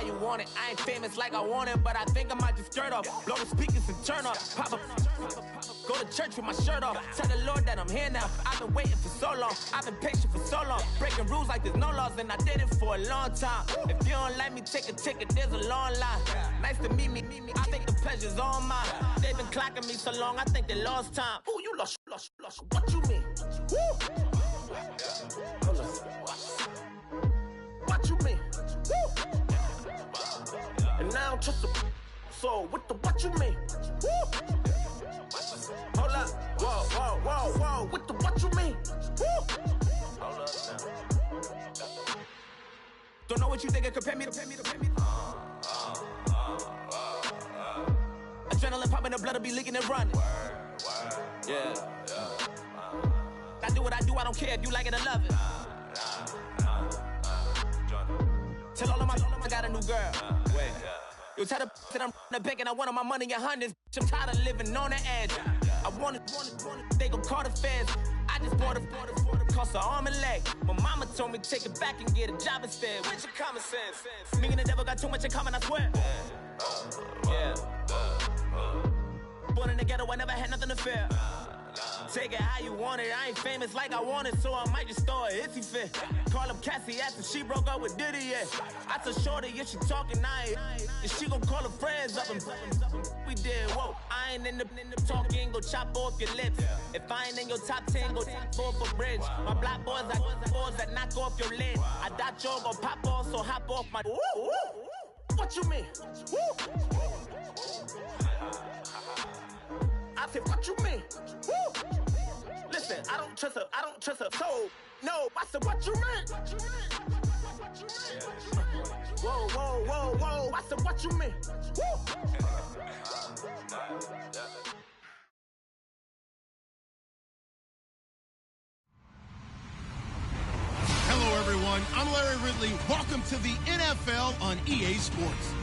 you want it. I ain't famous like I want it, but I think I might just skirt off. Blow the speakers and turn up. Pop up. Go to church with my shirt off. Tell the Lord that I'm here now. I've been waiting for so long. I've been patient for so long. Breaking rules like there's no laws, and I did it for a long time. If you don't like me, take a ticket. There's a long line. Nice to meet me. I think the pleasure's all mine. They've been clocking me so long, I think they lost time. Ooh, you lost. What you mean? Woo! What you mean? Woo! And now I don't trust the so what you mean? Woo! Hold up. Whoa. What you mean? Woo! Hold up now. Don't know what you think, compare me to. Adrenaline popping, the blood will be leaking and running. Yeah. I do what I do, I don't care if you like it or love it. Tell all of my I got a new girl. Wait. You tell the that I'm the bank and I want all my money in hundreds. I'm tired of living on the edge. I want it, they gon' call the feds. I just bought a cost an arm and leg. My mama told me take it back and get a job instead. Where's your common sense? Me and the devil got too much in common, I swear. Yeah. Born in the ghetto, I never had nothing to fear. Take it how you want it. I ain't famous like I want it, so I might just throw a hissy fit. Call up Cassie after she broke up with Diddy, yeah. I told Shorty, if she talking, I ain't. And she gon' call her friends up and we did, whoa. I ain't in the talking, go chop off your lips. If I ain't in your top 10, go top 4 for bridge. My black boys, I got boys that knock off your lid. I doubt y'all gon' pop off, so hop off my. What you mean? I said, what you mean? Woo! Listen, I don't trust her soul. No, I said, what you mean? Whoa. I said, what you mean? Woo! Hello, everyone. I'm Larry Ridley. Welcome to the NFL on EA Sports.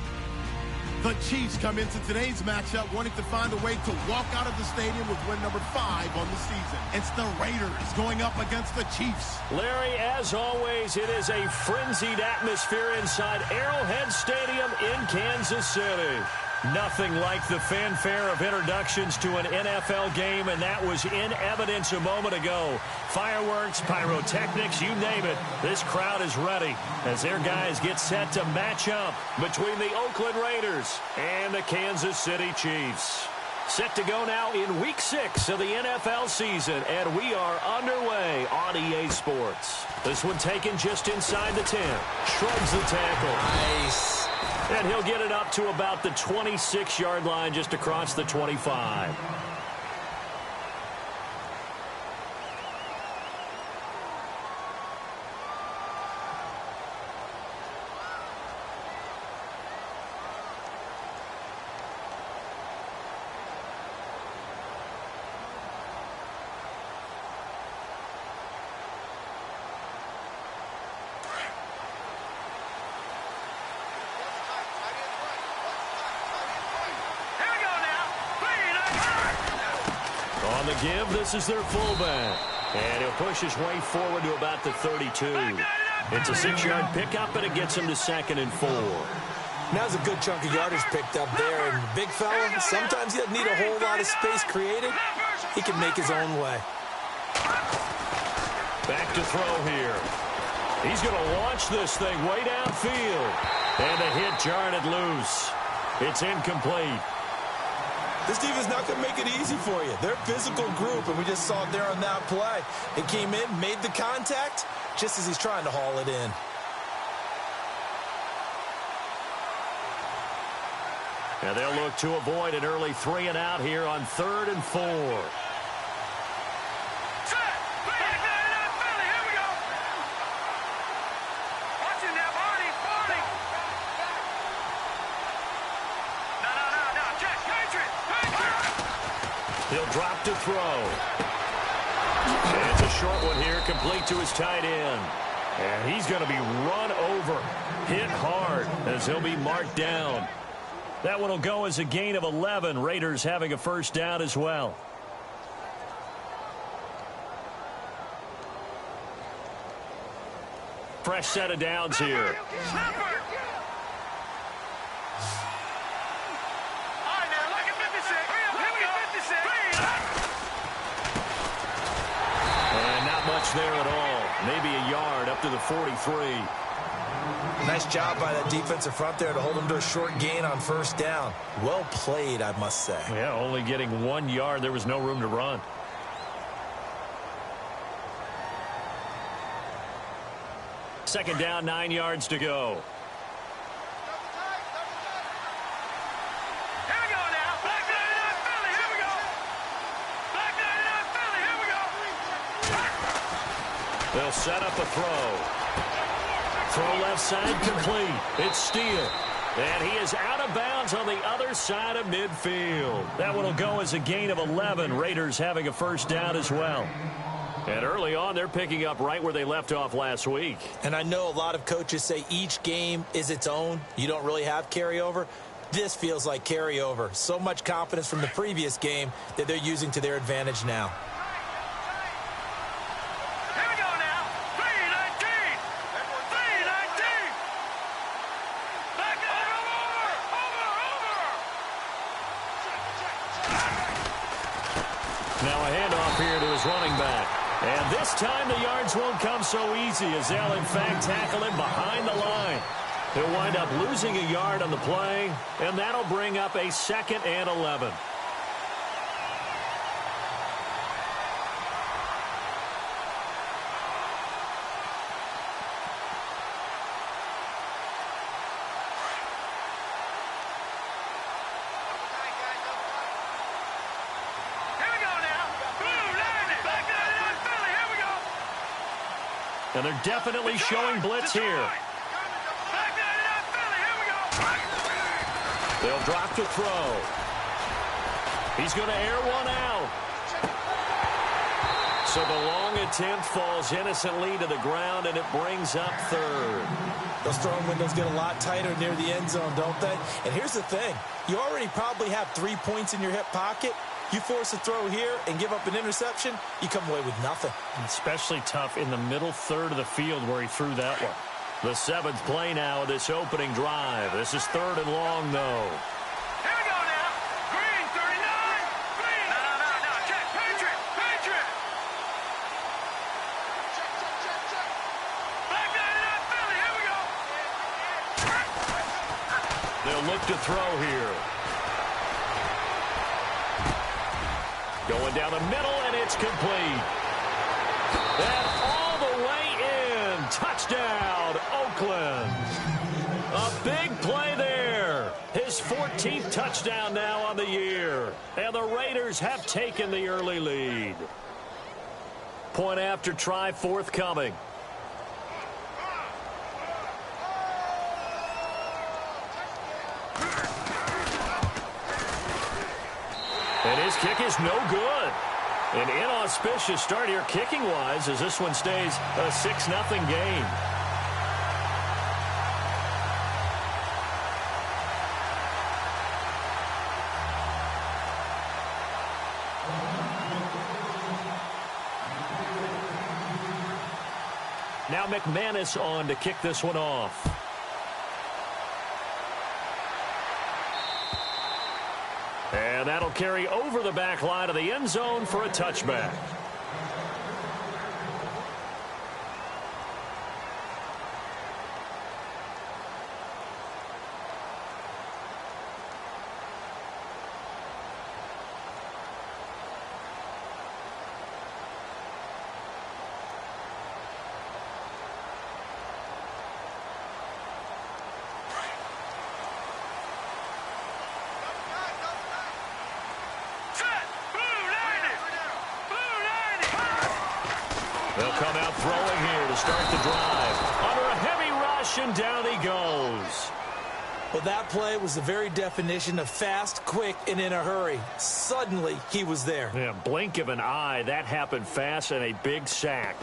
The Chiefs come into today's matchup wanting to find a way to walk out of the stadium with win number 5 on the season. It's the Raiders going up against the Chiefs. Larry, as always, it is a frenzied atmosphere inside Arrowhead Stadium in Kansas City. Nothing like the fanfare of introductions to an NFL game, and that was in evidence a moment ago. Fireworks, pyrotechnics, you name it. This crowd is ready as their guys get set to match up between the Oakland Raiders and the Kansas City Chiefs. Set to go now in Week 6 of the NFL season, and we are underway on EA Sports. This one taken just inside the 10. Shrugs the tackle. Nice. And he'll get it up to about the 26-yard line, just across the 25. On the give, this is their fullback. And he'll push his way forward to about the 32. It's a 6-yard pickup, and it gets him to 2nd and 4. Now's a good chunk of yardage picked up there. And the big fella, sometimes he doesn't need a whole lot of space created. He can make his own way. Back to throw here. He's going to launch this thing way downfield. And the hit jarred it loose. It's incomplete. This defense is not going to make it easy for you. They're a physical group, and we just saw it there on that play. It came in, made the contact, just as he's trying to haul it in. And they'll look to avoid an early 3 and out here on 3rd and 4. He'll drop to throw. And it's a short one here, complete to his tight end. And he's going to be run over, hit hard, as he'll be marked down. That one will go as a gain of 11. Raiders having a first down as well. Fresh set of downs here. maybe a yard up to the 43. Nice job by that defensive front there to hold him to a short gain on first down. Well played, I must say. Yeah, only getting 1 yard. There was no room to run. Second down, 9 yards to go. They'll set up a throw. Throw left side complete. It's Steele. And he is out of bounds on the other side of midfield. That one will go as a gain of 11. Raiders having a first down as well. And early on, they're picking up right where they left off last week. And I know a lot of coaches say each game is its own. You don't really have carryover. This feels like carryover. So much confidence from the previous game that they're using to their advantage now. Now a handoff here to his running back. And this time the yards won't come so easy as they'll in fact tackle him behind the line. He'll wind up losing a yard on the play, and that'll bring up a 2nd and 11. And they're definitely showing blitz here. They'll drop to throw. He's going to air one out. So the long attempt falls innocently to the ground, and it brings up 3rd. Those throwing windows get a lot tighter near the end zone, don't they? And here's the thing. You already probably have 3 points in your hip pocket. You force a throw here and give up an interception, you come away with nothing. Especially tough in the middle 3rd of the field where he threw that one. The 7th play now of this opening drive. This is 3rd and long, though. Here we go now. Green, 39. Green. No. Check. Patriot. Check. Back 99, Philly. Here we go. They'll look to throw here. Going down the middle, and it's complete. And all the way in. Touchdown, Oakland. A big play there. His 14th touchdown now on the year. And the Raiders have taken the early lead. Point after try forthcoming. And his kick is no good. An inauspicious start here kicking-wise as this one stays a 6-0 game. Now McManus on to kick this one off. And that'll carry over the back line of the end zone for a touchback. They'll come out throwing here to start the drive. Under a heavy rush, and down he goes. Well, that play was the very definition of fast, quick, and in a hurry. Suddenly, he was there. Yeah, blink of an eye. That happened fast, and a big sack.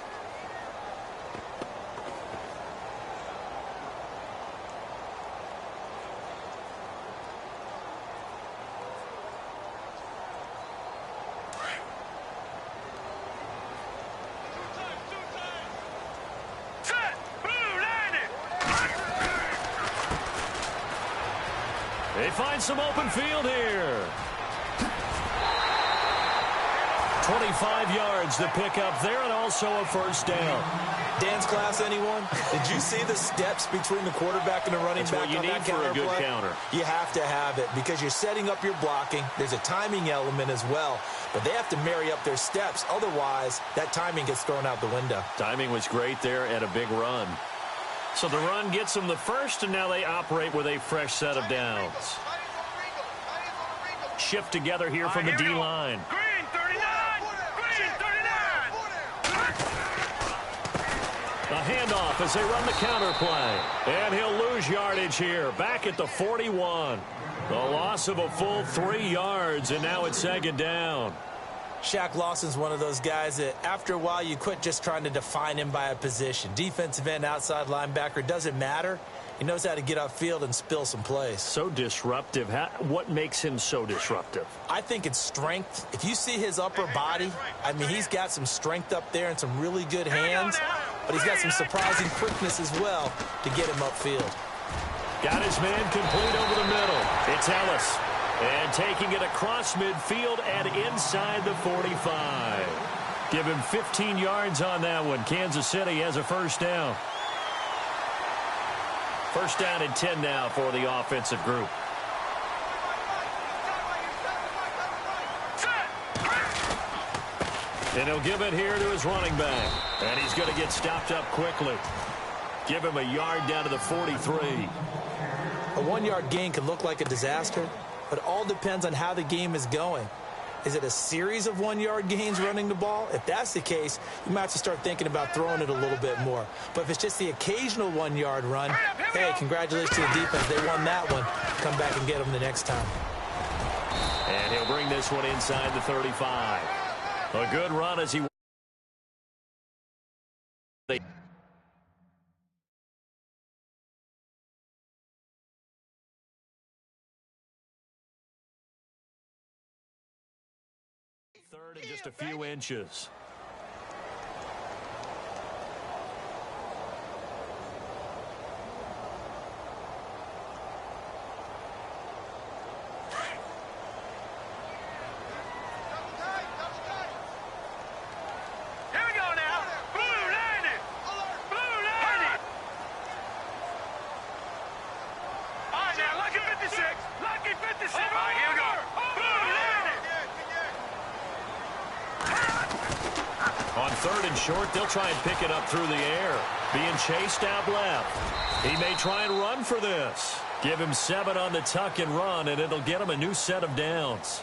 They find some open field here. 25 yards to pick up there, and also a first down. Dance class, anyone? Did you see the steps between the quarterback and the running back on that counter play? That's what you need for a good counter. You have to have it because you're setting up your blocking. There's a timing element as well, but they have to marry up their steps. Otherwise, that timing gets thrown out the window. Timing was great there and a big run. So the run gets them the first, and now they operate with a fresh set of downs. Shift together here from the D-line. Green 39! Green 39! A handoff as they run the counter play. And he'll lose yardage here. Back at the 41. The loss of a full 3 yards, and now it's 2nd down. Shaq Lawson's one of those guys that after a while you quit just trying to define him by a position. Defensive end, outside linebacker, doesn't matter. He knows how to get upfield and spill some plays. So disruptive. What makes him so disruptive? I think it's strength. If you see his upper body, I mean, he's got some strength up there and some really good hands, but he's got some surprising quickness as well to get him upfield. Got his man complete over the middle. It's Ellis. And taking it across midfield and inside the 45. Give him 15 yards on that one. Kansas City has a first down. First down and 10 now for the offensive group. And he'll give it here to his running back. And he's going to get stopped up quickly. Give him a yard down to the 43. A 1-yard gain can look like a disaster, but it all depends on how the game is going. Is it a series of 1-yard gains running the ball? If that's the case, you might have to start thinking about throwing it a little bit more. But if it's just the occasional 1-yard run, hey, congratulations to the defense. They won that one. Come back and get them the next time. And he'll bring this one inside the 35. A good run as he... Third and just a few inches. Here we go now. Blue landed. Blue landed. All right, now, lucky 56. Lucky 56. All right, here we go. Blue landed. On third and short, they'll try and pick it up through the air. Being chased out left. He may try and run for this. Give him 7 on the tuck and run, and it'll get him a new set of downs.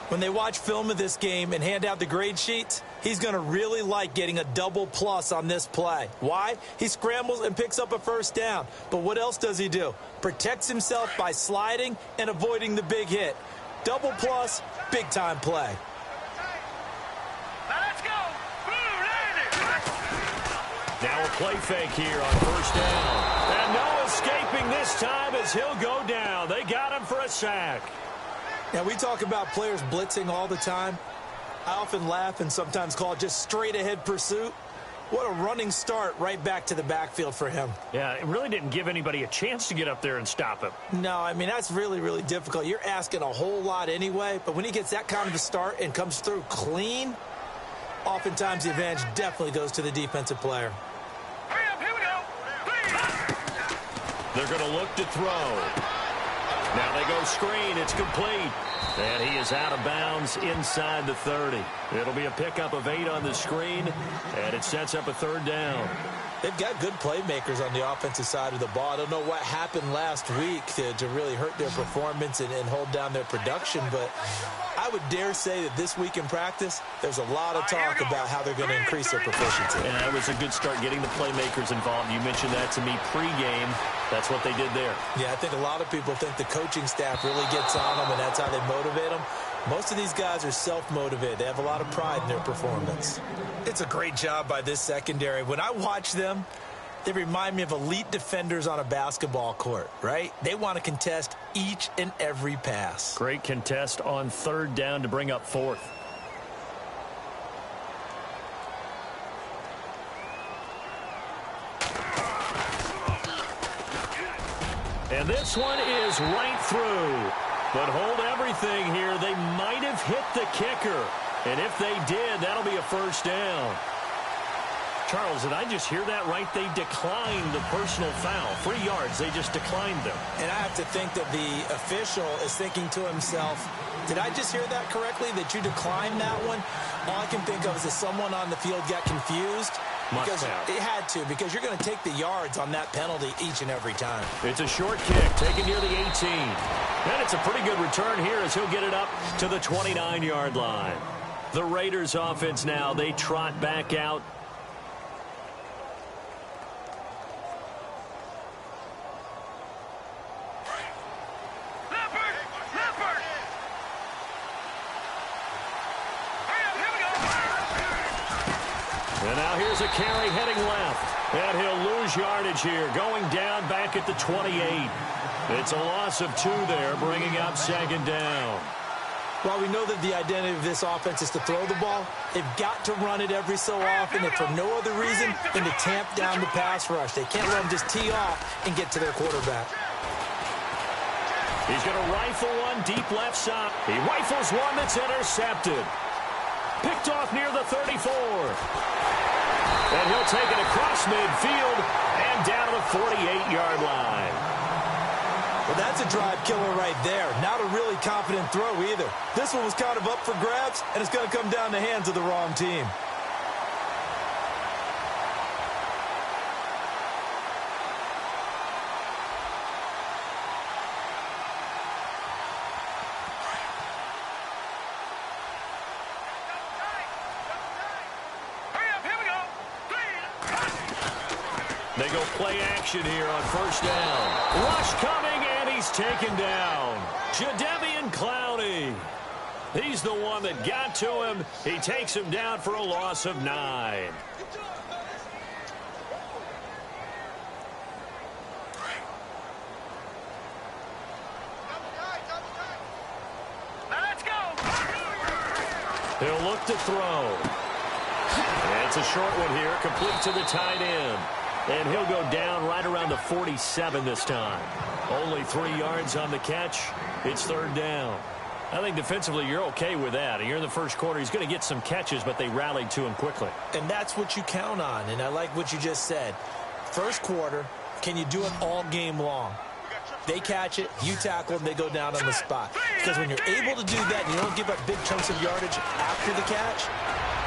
When they watch film of this game and hand out the grade sheets, he's going to really like getting a double plus on this play. Why? He scrambles and picks up a first down. But what else does he do? Protects himself by sliding and avoiding the big hit. Double plus, big-time play. Now let's go. Blue landed. Now a play fake here on first down. And no escaping this time as he'll go down. They got him for a sack. Now, we talk about players blitzing all the time. I often laugh and sometimes call it just straight-ahead pursuit. What a running start right back to the backfield for him. Yeah, it really didn't give anybody a chance to get up there and stop him. No, I mean, that's really, really difficult. You're asking a whole lot anyway, but when he gets that kind of a start and comes through clean, oftentimes the advantage definitely goes to the defensive player. Hurry up, here we go. They're going to look to throw. Now they go screen. It's complete. And he is out of bounds inside the 30. It'll be a pickup of 8 on the screen, and it sets up a third down. They've got good playmakers on the offensive side of the ball. I don't know what happened last week to really hurt their performance and hold down their production, but I would dare say that this week in practice, there's a lot of talk about how they're going to increase their proficiency. And it was a good start getting the playmakers involved. You mentioned that to me pregame. That's what they did there. Yeah, I think a lot of people think the coaching staff really gets on them, and that's how they motivate them. Most of these guys are self-motivated. They have a lot of pride in their performance. It's a great job by this secondary. When I watch them, they remind me of elite defenders on a basketball court, right? They want to contest each and every pass. Great contest on third down to bring up fourth. And this one is right through. But hold everything here. They might have hit the kicker. And if they did, that'll be a first down. Charles, did I just hear that right? They declined the personal foul. 3 yards, they just declined them. And I have to think that the official is thinking to himself, did I just hear that correctly, that you declined that one? All I can think of is that someone on the field got confused. Because it had to, because you're going to take the yards on that penalty each and every time. It's a short kick, taken near the 18. And it's a pretty good return here as he'll get it up to the 29-yard line. The Raiders offense now, they trot back out. And now here's a carry heading left. And he'll lose yardage here, going down back at the 28. It's a loss of 2 there, bringing up 2nd down. While we know that the identity of this offense is to throw the ball, they've got to run it every so often, and for no other reason than to tamp down the pass rush. They can't let them just tee off and get to their quarterback. He's going to rifle one deep left side. He rifles one that's intercepted. Picked off near the 34. And he'll take it across midfield and down to the 48-yard line. Well, that's a drive killer right there. Not a really confident throw either. This one was kind of up for grabs, and it's going to come down the hands of the wrong team. They go play action here on 1st down. Rush coming, and he's taken down. Jadeveon Clowney. He's the one that got to him. He takes him down for a loss of 9. Let's go. He'll look to throw. And it's a short one here, complete to the tight end. And he'll go down right around the 47 this time. Only 3 yards on the catch. It's 3rd down. I think defensively you're okay with that. You're in the first quarter. He's going to get some catches, but they rallied to him quickly. And that's what you count on, and I like what you just said. First quarter, can you do it all game long? They catch it, you tackle, and they go down on the spot. Because when you're able to do that and you don't give up big chunks of yardage after the catch,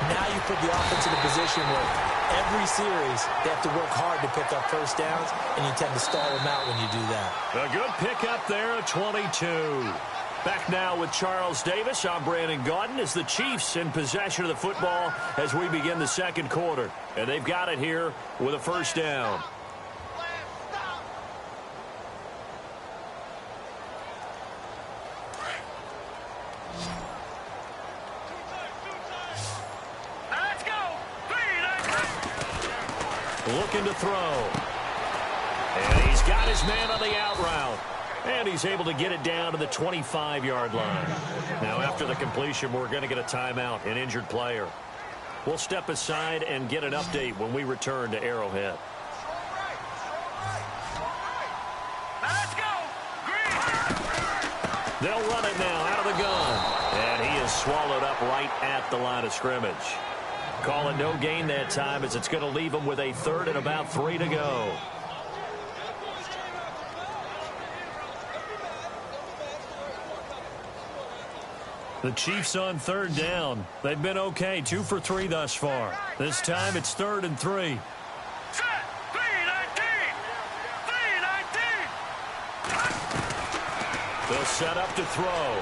now you put the offense in a position where every series they have to work hard to pick up first downs, and you tend to stall them out when you do that. A good pickup there at 22. Back now with Charles Davis. I'm Brandon Gaudin as the Chiefs in possession of the football as we begin the second quarter. And they've got it here with a 1st down. Looking to throw. And he's got his man on the out route. And he's able to get it down to the 25-yard line. Now, after the completion, we're going to get a timeout, an injured player. We'll step aside and get an update when we return to Arrowhead. Let's go. Green. They'll run it now out of the gun. And he is swallowed up right at the line of scrimmage. Call it no gain that time as it's going to leave him with a 3rd and about 3 to go. The Chiefs on 3rd down. They've been okay, 2 for 3 thus far. This time it's 3rd and 3. Set. 3-19. 3-19. They'll set up to throw.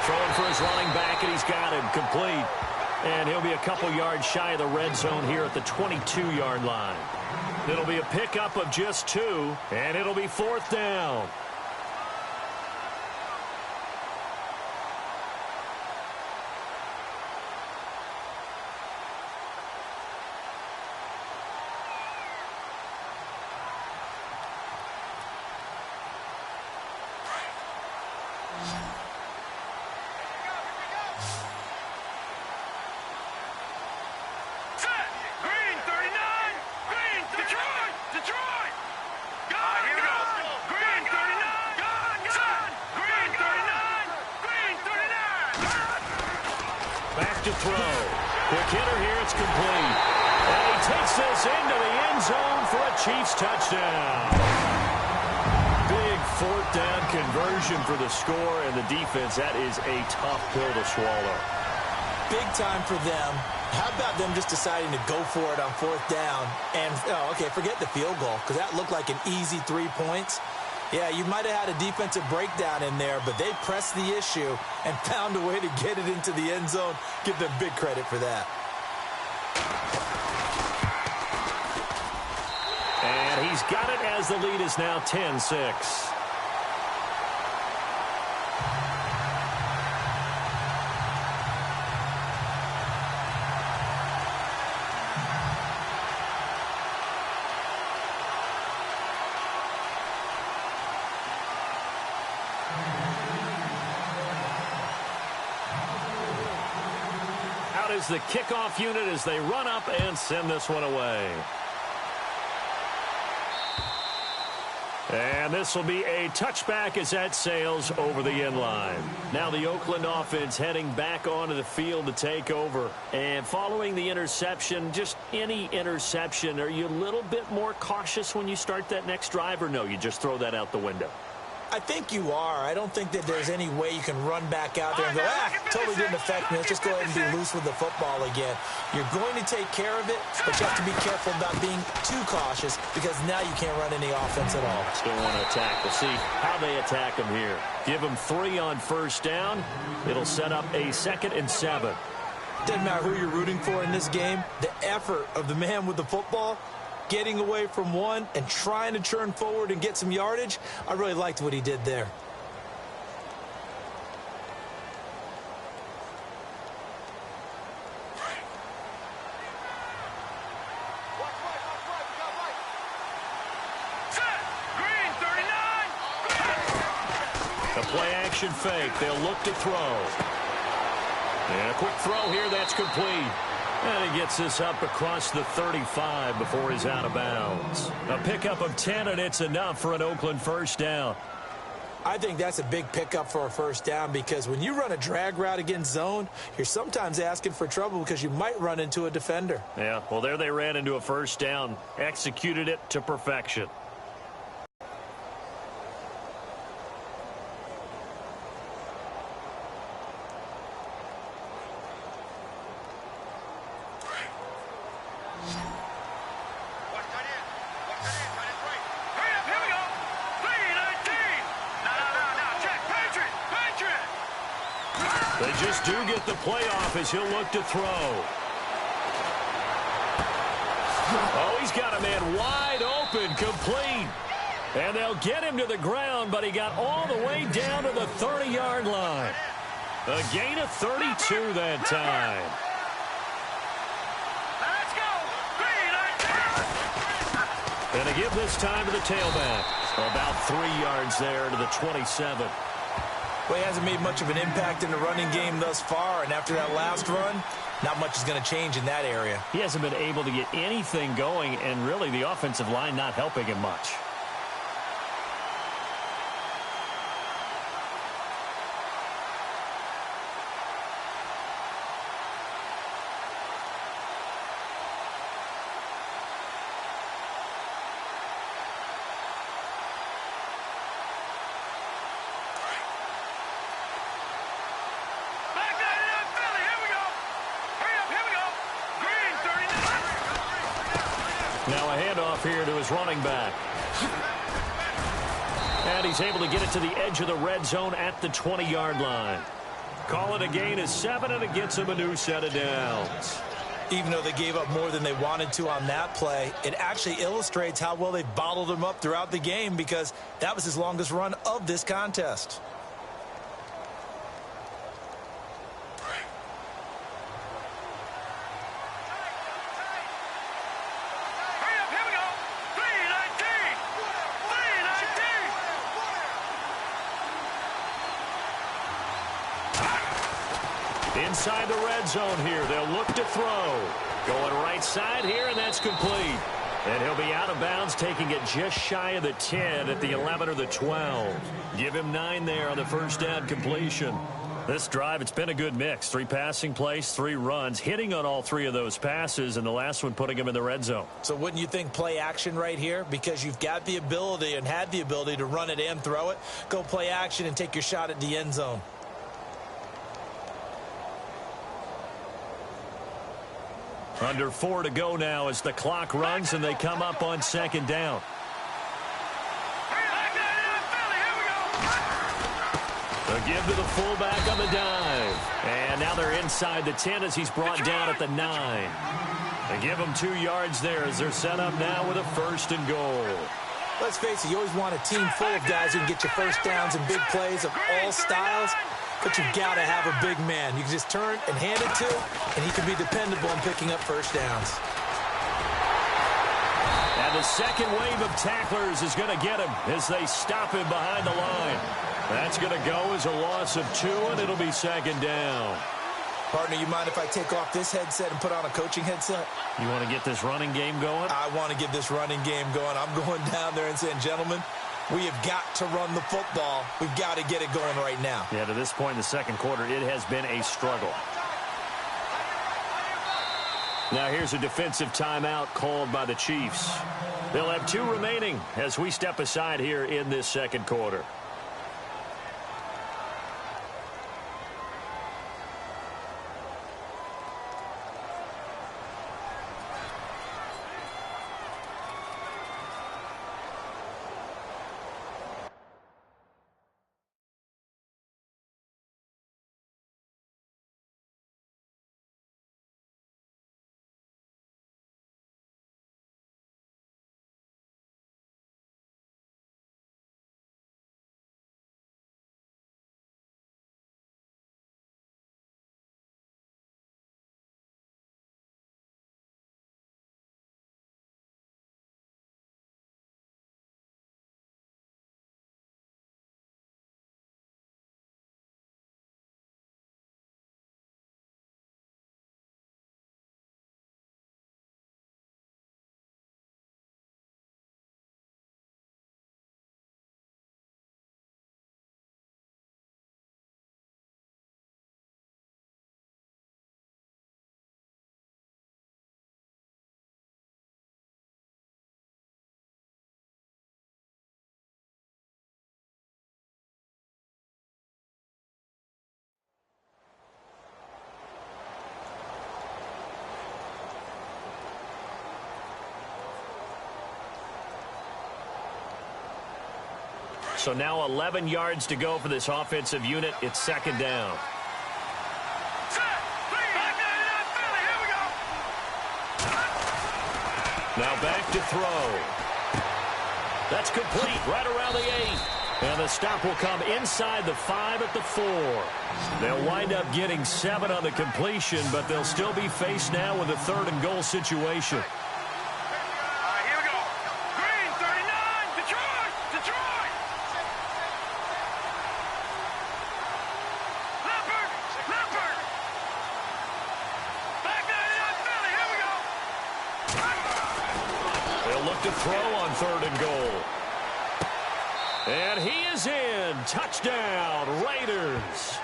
Throwing for his running back, and he's got him complete. And he'll be a couple yards shy of the red zone here at the 22-yard line. It'll be a pickup of just 2, and it'll be 4th down. To throw. Quick hitter here, it's complete. And he takes this into the end zone for a Chiefs touchdown. Big fourth down conversion for the score, and the defense, that is a tough pill to swallow. Big time for them. How about them just deciding to go for it on fourth down? And, okay, forget the field goal, because that looked like an easy 3 points. Yeah, you might have had a defensive breakdown in there, but they pressed the issue and found a way to get it into the end zone. Give them big credit for that. And he's got it as the lead is now 10-6. Out is the kickoff unit as they run up and send this one away. And this will be a touchback as that sails over the end line. Now the Oakland offense heading back onto the field to take over. And following the interception, just any interception, are you a little bit more cautious when you start that next drive, or no, you just throw that out the window? I think you are. I don't think that there's any way you can run back out there and go, totally didn't affect me. Let's just go ahead and be loose with the football again. You're going to take care of it, but you have to be careful about being too cautious because now you can't run any offense at all. Still want to attack. We'll see how they attack them here. Give them 3 on first down. It'll set up a 2nd and 7. Doesn't matter who you're rooting for in this game. The effort of the man with the football, getting away from one and trying to turn forward and get some yardage, I really liked what he did there. Green 39. A play-action fake. They'll look to throw. And a quick throw here. That's complete. And he gets this up across the 35 before he's out of bounds. A pickup of 10, and it's enough for an Oakland first down. I think that's a big pickup for a first down because when you run a drag route against zone, you're sometimes asking for trouble because you might run into a defender. Yeah, well, there they ran into a first down, executed it to perfection. They just do get the playoff as he'll look to throw. Oh, he's got a man wide open, complete. And they'll get him to the ground, but he got all the way down to the 30-yard line. A gain of 32 that time. Let's go. And to give this time to the tailback. About 3 yards there to the 27. Well, he hasn't made much of an impact in the running game thus far, and after that last run, not much is going to change in that area. He hasn't been able to get anything going, and really the offensive line not helping him much. Now a handoff here to his running back. And he's able to get it to the edge of the red zone at the 20-yard line. Call it a gain of 7, and it gets him a new set of downs. Even though they gave up more than they wanted to on that play, it actually illustrates how well they bottled him up throughout the game because that was his longest run of this contest. Inside the red zone here, they'll look to throw. Going right side here, and that's complete. And he'll be out of bounds, taking it just shy of the 10 at the 11 or the 12. Give him 9 there on the first down completion. This drive, it's been a good mix. 3 passing plays, 3 runs, hitting on all 3 of those passes, and the last one putting him in the red zone. So wouldn't you think play action right here? Because you've got the ability and had the ability to run it and throw it. Go play action and take your shot at the end zone. Under 4 to go now as the clock runs and they come up on 2nd down. A give to the fullback on the dive. And now they're inside the 10 as he's brought down at the 9. They give him 2 yards there as they're set up now with a 1st and goal. Let's face it, you always want a team full of guys who can get you first downs and big plays of all styles, but you've got to have a big man. You can just turn and hand it to, and he can be dependable in picking up first downs. And the second wave of tacklers is going to get him as they stop him behind the line. That's going to go as a loss of 2, and it'll be 2nd down. Partner, you mind if I take off this headset and put on a coaching headset? You want to get this running game going? I want to get this running game going. I'm going down there and saying, gentlemen, we have got to run the football. We've got to get it going right now. Yeah, to this point in the second quarter, it has been a struggle. Now here's a defensive timeout called by the Chiefs. They'll have 2 remaining as we step aside here in this second quarter. So now 11 yards to go for this offensive unit. It's 2nd down. Now back to throw. That's complete right around the 8. And the stop will come inside the 5 at the 4. They'll wind up getting 7 on the completion, but they'll still be faced now with a 3rd and goal situation. To throw on 3rd and goal. And he is in. Touchdown, Raiders.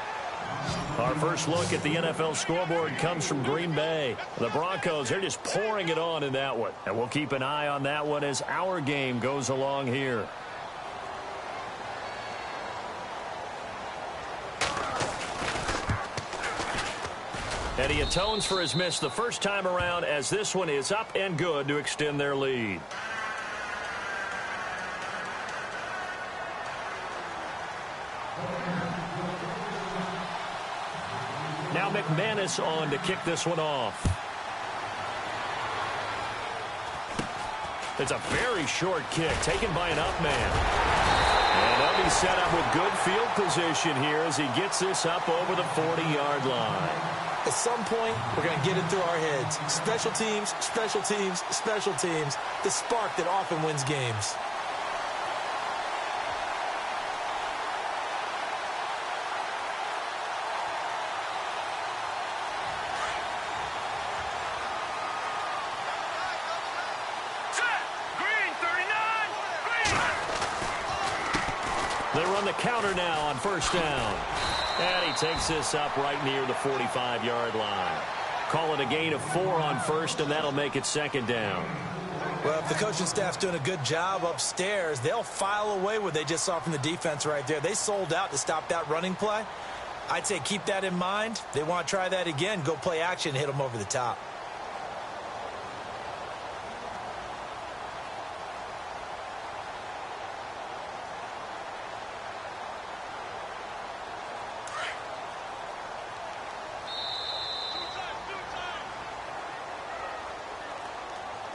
Our first look at the NFL scoreboard comes from Green Bay. The Broncos, they're just pouring it on in that one. And we'll keep an eye on that one as our game goes along here. And he atones for his miss the first time around as this one is up and good to extend their lead. Now McManus on to kick this one off. It's a very short kick taken by an up man. And they'll be set up with good field position here as he gets this up over the 40-yard line. At some point, we're going to get it through our heads. Special teams, special teams, special teams. The spark that often wins games. the counter now on first down. And he takes this up right near the 45-yard line. Call it a gain of 4 on first, and that'll make it second down. Well, if the coaching staff's doing a good job upstairs, they'll file away what they just saw from the defense right there. They sold out to stop that running play. I'd say keep that in mind. They want to try that again. Go play action and hit them over the top.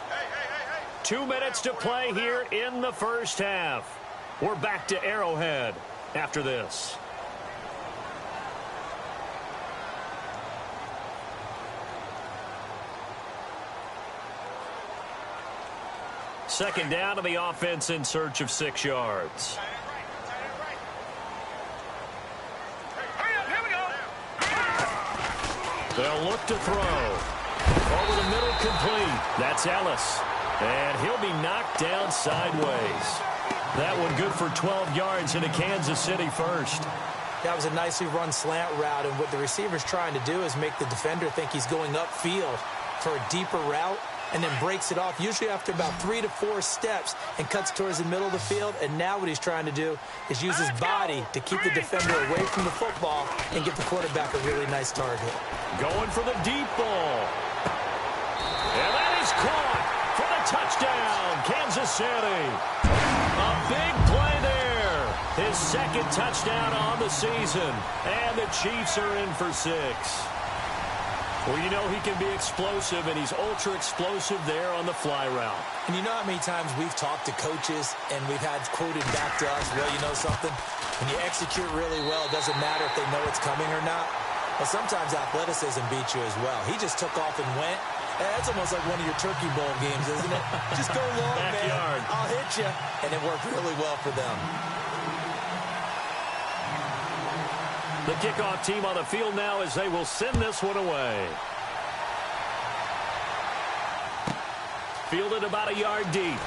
Hey. 2 minutes to play here in the first half. We're back to Arrowhead after this. Second down to the offense in search of 6 yards. They'll look to throw. Over the middle, complete. That's Ellis. And he'll be knocked down sideways. That one good for 12 yards into Kansas City first. That was a nicely run slant route, and what the receiver's trying to do is make the defender think he's going upfield for a deeper route, and then breaks it off, usually after about 3 to 4 steps, and cuts towards the middle of the field. And now what he's trying to do is use his body to keep the defender away from the football and give the quarterback a really nice target. Going for the deep ball. And that is caught for the touchdown, Kansas City. A big play there. His second touchdown on the season. And the Chiefs are in for 6. Well, you know he can be explosive, and he's ultra-explosive there on the fly route. And you know how many times we've talked to coaches, and we've had quoted back to us, well, you know something? When you execute really well, it doesn't matter if they know it's coming or not. Well, sometimes athleticism beats you as well. He just took off and went. That's almost like one of your Turkey Bowl games, isn't it? Just go long, Backyard. man. I'll hit you. And it worked really well for them. The kickoff team on the field now as they will send this one away. Fielded about a yard deep.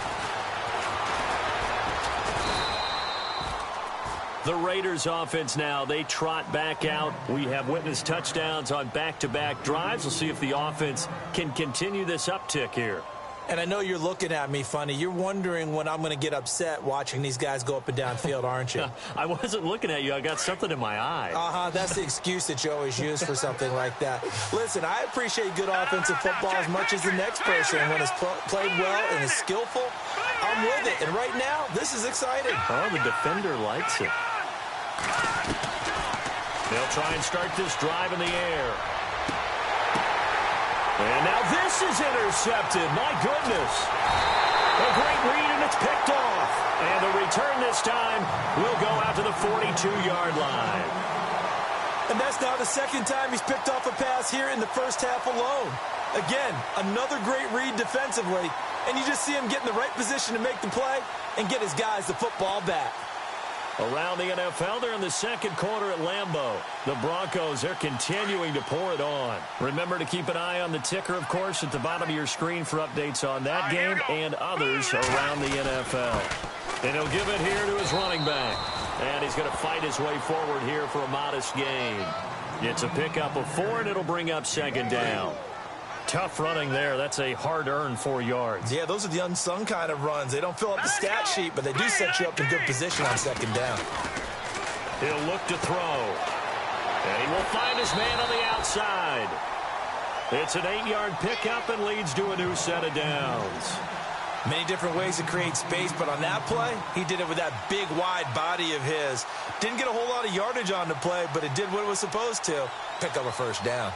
The Raiders offense now, they trot back out. We have witnessed touchdowns on back-to-back drives. We'll see if the offense can continue this uptick here. And I know you're looking at me funny. You're wondering when I'm going to get upset watching these guys go up and down field, aren't you? I wasn't looking at you. I got something in my eye. That's the excuse that you always use for something like that. Listen, I appreciate good offensive football as much as the next person. And when it's played well and is skillful, I'm with it. And right now, this is exciting. Oh, the defender likes it. They'll try and start this drive in the air. And now this is intercepted. My goodness. A great read, and it's picked off. And the return this time will go out to the 42-yard line. And that's now the second time he's picked off a pass here in the first half alone. Again, another great read defensively. And you just see him get in the right position to make the play and get his guys the football back. Around the NFL, they're in the second quarter at Lambeau. The Broncos, they're continuing to pour it on. Remember to keep an eye on the ticker, of course, at the bottom of your screen for updates on that game and others around the NFL. And he'll give it here to his running back. And he's going to fight his way forward here for a modest gain. It's a pickup of 4, and it'll bring up second down. Tough running there. That's a hard-earned 4 yards. Yeah, those are the unsung kind of runs. They don't fill up the stat sheet, but they do set you up in good position on second down. He'll look to throw. And he will find his man on the outside. It's an 8-yard pickup and leads to a new set of downs. Many different ways to create space, but on that play, he did it with that big, wide body of his. Didn't get a whole lot of yardage on the play, but it did what it was supposed to. Pick up a first down.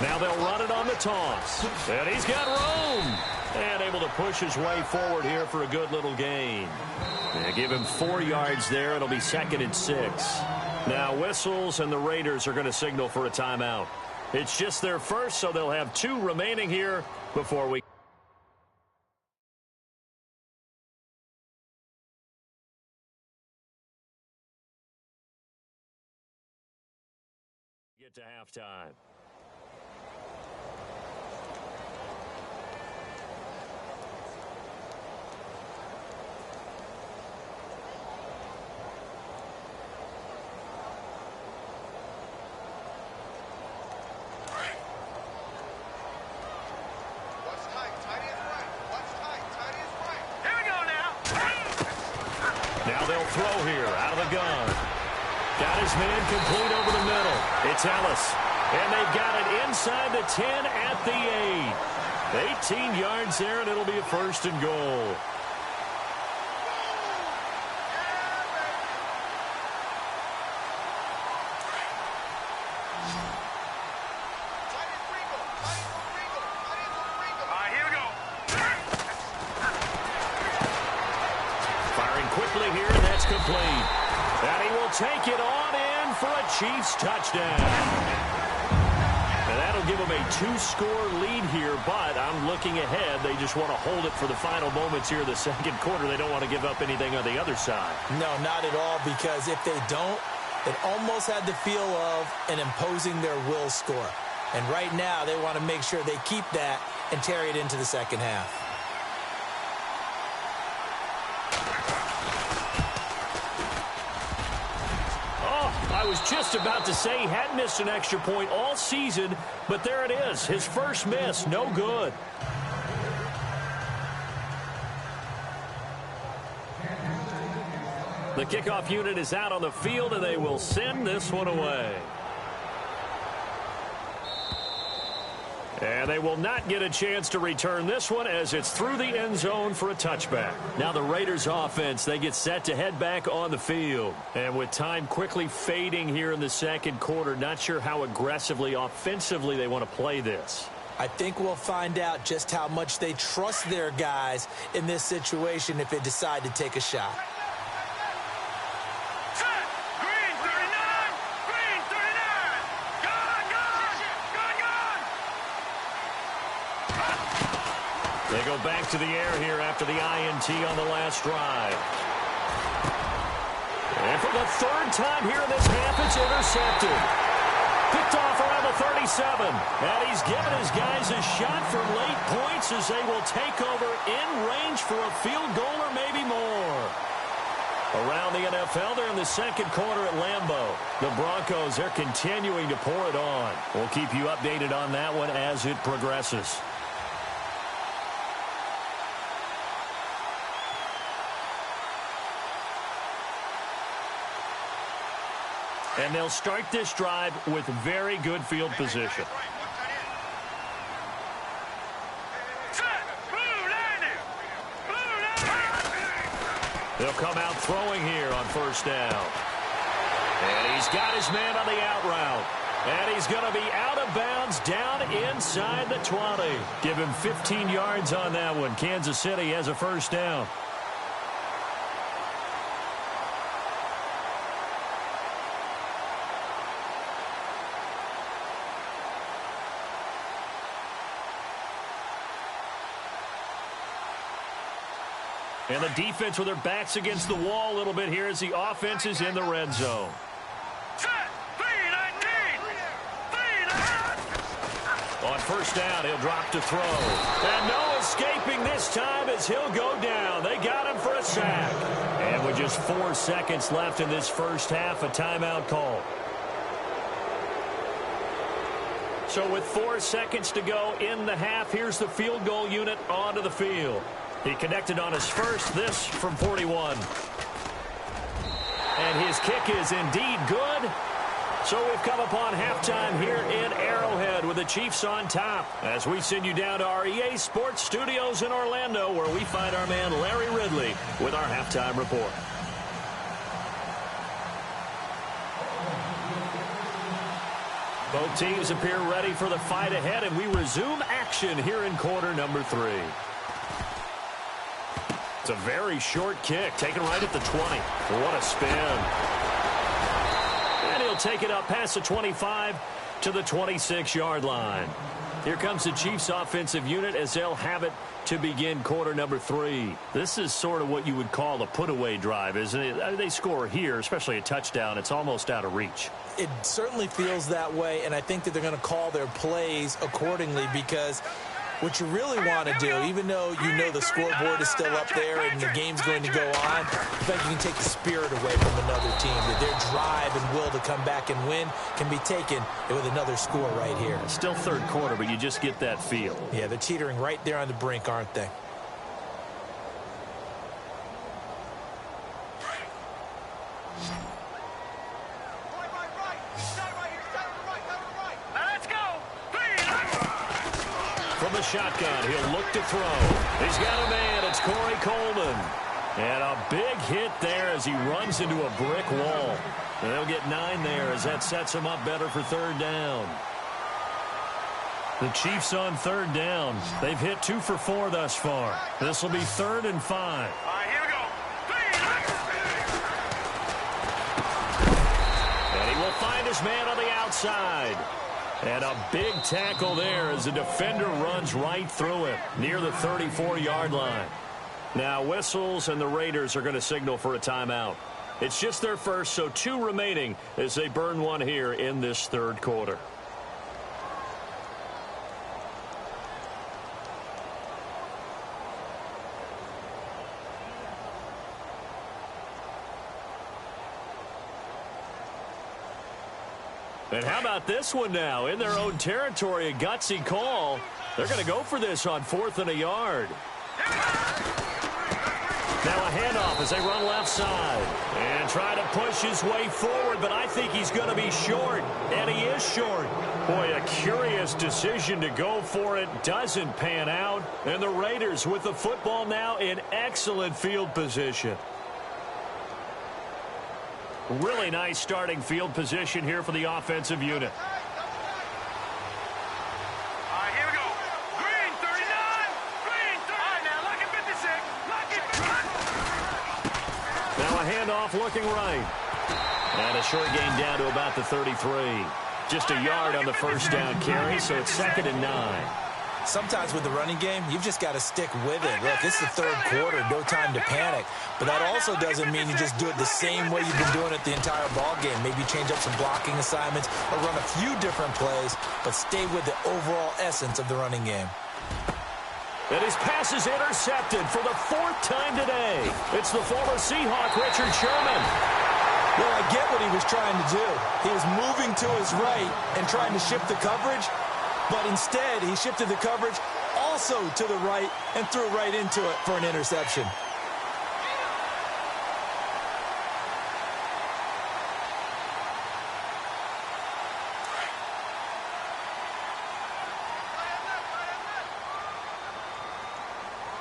Now they'll run it on the toss. And he's got room. And able to push his way forward here for a good little gain. And give him 4 yards there. It'll be second and 6. Now whistles, and the Raiders are going to signal for a timeout. It's just their first, so they'll have 2 remaining here before we Get to halftime. Now they'll throw here out of the gun. Got his man complete over the middle. It's Ellis. And they've got it inside the 10 at the 8. 18 yards there, and it'll be a 1st and goal. Quickly here, and that's complete. And he will take it on in for a Chiefs touchdown. And that'll give them a 2-score lead here, but I'm looking ahead. They just want to hold it for the final moments here of the second quarter. They don't want to give up anything on the other side. No, not at all, because if they don't, it almost had the feel of an imposing their will score. And right now, they want to make sure they keep that and carry it into the second half. I was just about to say he hadn't missed an extra point all season, but there it is. His first miss, no good. The kickoff unit is out on the field, and they will send this one away. And they will not get a chance to return this one as it's through the end zone for a touchback. Now the Raiders offense, they get set to head back on the field. And with time quickly fading here in the second quarter, not sure how aggressively, offensively they want to play this. I think we'll find out just how much they trust their guys in this situation if they decide to take a shot. They go back to the air here after the INT on the last drive. And for the 3rd time here in this half, it's intercepted. Picked off around the 37. And he's given his guys a shot for late points as they will take over in range for a field goal or maybe more. Around the NFL, they're in the second quarter at Lambeau. The Broncos, they're continuing to pour it on. We'll keep you updated on that one as it progresses. And they'll start this drive with very good field position. They'll come out throwing here on 1st down. And he's got his man on the out route. And he's going to be out of bounds down inside the 20. Give him 15 yards on that one. Kansas City has a 1st down. And the defense with their backs against the wall a little bit here as the offense is in the red zone. On 1st down, he'll drop to throw. And no escaping this time as he'll go down. They got him for a sack. And with just 4 seconds left in this first half, a timeout call. So with 4 seconds to go in the half, here's the field goal unit onto the field. He connected on his first, this from 41. And his kick is indeed good. So we've come upon halftime here in Arrowhead with the Chiefs on top as we send you down to our EA Sports Studios in Orlando where we find our man Larry Ridley with our halftime report. Both teams appear ready for the fight ahead, and we resume action here in quarter number 3. It's a very short kick, taken right at the 20. What a spin. And he'll take it up past the 25 to the 26-yard line. Here comes the Chiefs offensive unit as they'll have it to begin quarter number 3. This is sort of what you would call a put-away drive, isn't it? They score here, especially a touchdown. It's almost out of reach. It certainly feels that way, and I think that they're going to call their plays accordingly, because what you really want to do, even though you know the scoreboard is still up there and the game's going to go on, in fact, you can take the spirit away from another team. That their drive and will to come back and win can be taken with another score right here. It's still third quarter, but you just get that feel. Yeah, they're teetering right there on the brink, aren't they? From the shotgun, he'll look to throw. He's got a man. It's Corey Coleman. And a big hit there as he runs into a brick wall. And they'll get 9 there as that sets him up better for third down. The Chiefs on third down. They've hit 2 for 4 thus far. This will be 3rd and 5. All right, here we go. And he will find his man on the outside. And a big tackle there as the defender runs right through him near the 34-yard line. Now whistles, and the Raiders are going to signal for a timeout. It's just their first, so 2 remaining as they burn one here in this third quarter. And how about this one now? In their own territory, a gutsy call. They're going to go for this on 4th and a yard. Now a handoff as they run left side. And try to push his way forward, but I think he's going to be short. And he is short. Boy, a curious decision to go for it. Doesn't pan out. And the Raiders with the football now in excellent field position. Really nice starting field position here for the offensive unit. All right, here we go. Green, 39. Green, 30. All right, now, lucky 56. Lucky. Now a handoff looking right. And a short gain down to about the 33. Just a yard on the first down carry, so it's 2nd and 9. Sometimes with the running game, you've just got to stick with it. Look, it's the third quarter, no time to panic. But that also doesn't mean you just do it the same way you've been doing it the entire ball game. Maybe change up some blocking assignments or run a few different plays, but stay with the overall essence of the running game. And his pass is intercepted for the 4th time today. It's the former Seahawk, Richard Sherman. Well, I get what he was trying to do. He was moving to his right and trying to shift the coverage. But instead, he shifted the coverage also to the right and threw right into it for an interception.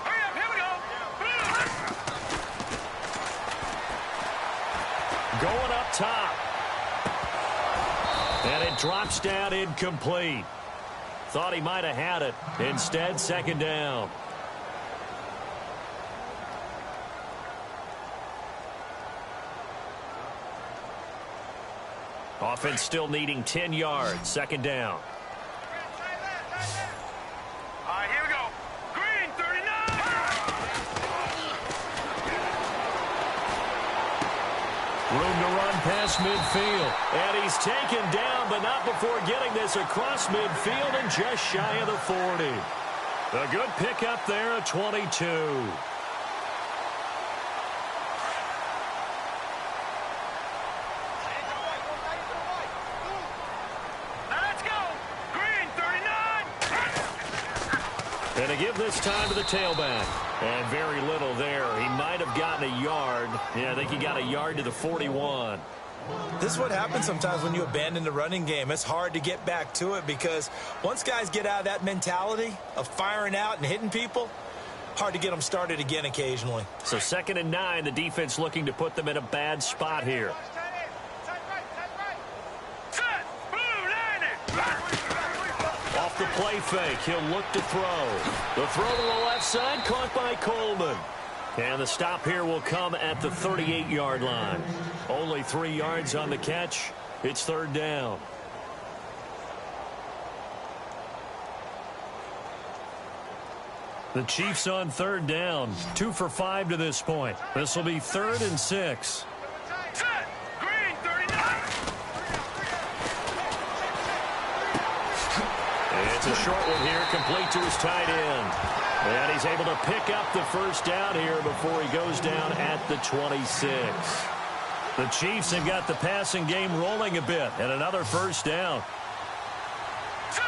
Hurry up, here we go. Going up top. And it drops down incomplete. Thought he might have had it. Instead, 2nd down. Offense still needing 10 yards. 2nd down. All right, here we go. Green, 39. Room to run past midfield. And he's taken down, but not before getting this across midfield and just shy of the 40. A good pickup there at 22. Let's go. Green, 39. And to give this time to the tailback. And very little there. He might have gotten a yard. Yeah, I think he got a yard to the 41. This is what happens sometimes when you abandon the running game. It's hard to get back to it because once guys get out of that mentality of firing out and hitting people, hard to get them started again occasionally. So 2nd and 9, the defense looking to put them in a bad spot here. Set. Blue, line it. Off the play fake, he'll look to throw. The throw to the left side, caught by Coleman. And the stop here will come at the 38-yard line. Only 3 yards on the catch. It's 3rd down. The Chiefs on third down. 2 for 5 to this point. This will be 3rd and 6. Set. Green 39. It's a short one here, complete to his tight end. And he's able to pick up the first down here before he goes down at the 26. The Chiefs have got the passing game rolling a bit, and another first down. Set.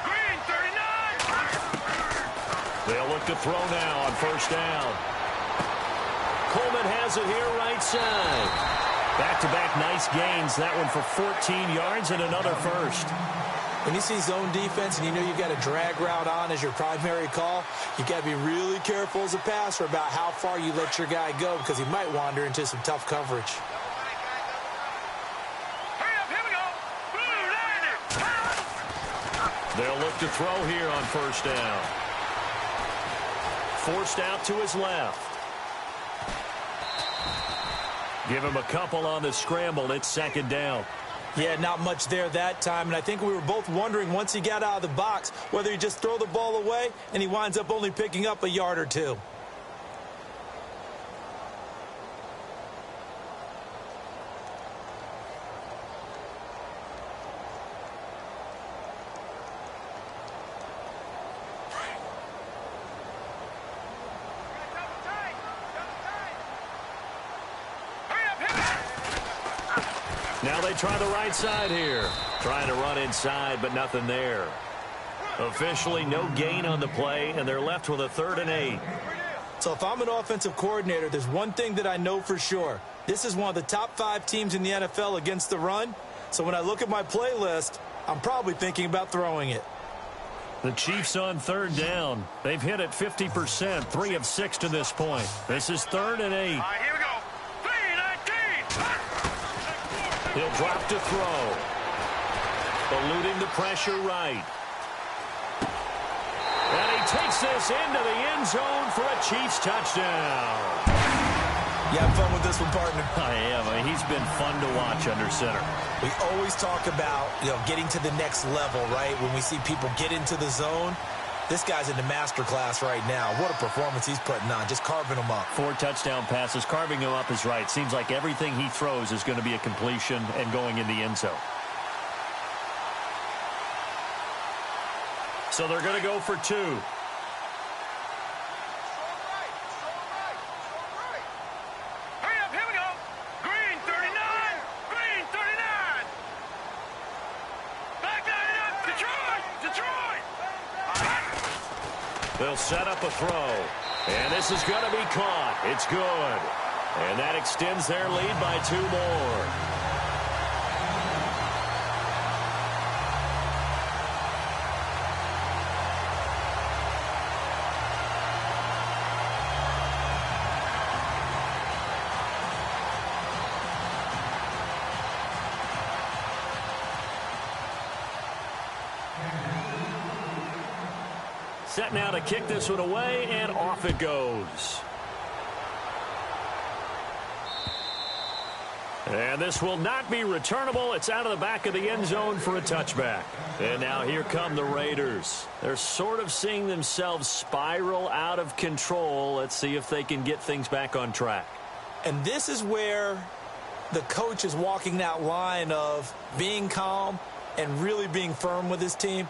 Green 39. They'll look to throw now on first down. Coleman has it here right side. Back-to-back nice gains. That one for 14 yards and another first. When you see zone defense and you know you've got a drag route on as your primary call, you got to be really careful as a passer about how far you let your guy go because he might wander into some tough coverage. Hurry up, here we go. Blue, They'll look to throw here on first down. Forced out to his left. Give him a couple on the scramble. It's 2nd down. Yeah, not much there that time, and I think we were both wondering once he got out of the box whether he just throw the ball away and he winds up only picking up a yard or two. Now they try the right side here. Trying to run inside, but nothing there. Officially, no gain on the play, and they're left with a 3rd and 8. So if I'm an offensive coordinator, there's one thing that I know for sure. This is one of the top 5 teams in the NFL against the run. So when I look at my playlist, I'm probably thinking about throwing it. The Chiefs on 3rd down. They've hit it 50%, 3 of 6 to this point. This is 3rd and 8. all right, here we go. 3-19. He'll drop to throw. Eluding the pressure right. And he takes this into the end zone for a Chiefs touchdown. You have fun with this one, partner? I am. I mean, he's been fun to watch under center. We always talk about, getting to the next level, right? When we see people get into the zone, this guy's in the master class right now. What a performance he's putting on, just carving them up. 4 touchdown passes. Carving him up is right. Seems like everything he throws is going to be a completion and going in the end zone. So they're going to go for 2. Hurry up, here we go. Green 39. Green 39. Back line it up. Detroit. Detroit. They'll set up a throw. And this is going to be caught. It's good. And that extends their lead by 2 more. Set now to kick this one away, and off it goes. And this will not be returnable. It's out of the back of the end zone for a touchback. And now here come the Raiders. They're sort of seeing themselves spiral out of control. Let's see if they can get things back on track. And this is where the coach is walking that line of being calm and really being firm with his team.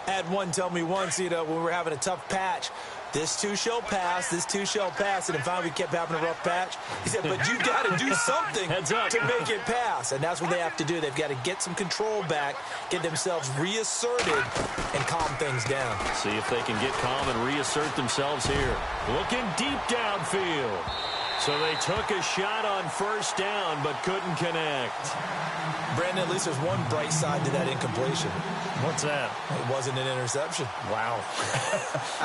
I had one tell me once, when we were having a tough patch, this too shall pass, this too shall pass, and then finally we kept having a rough patch. He said, but you've got to do something to make it pass, and that's what they have to do. They've got to get some control back, get themselves reasserted, and calm things down. See if they can get calm and reassert themselves here. Looking deep downfield. So they took a shot on first down, but couldn't connect. Brandon, at least there's one bright side to that incompletion. What's that? It wasn't an interception. Wow.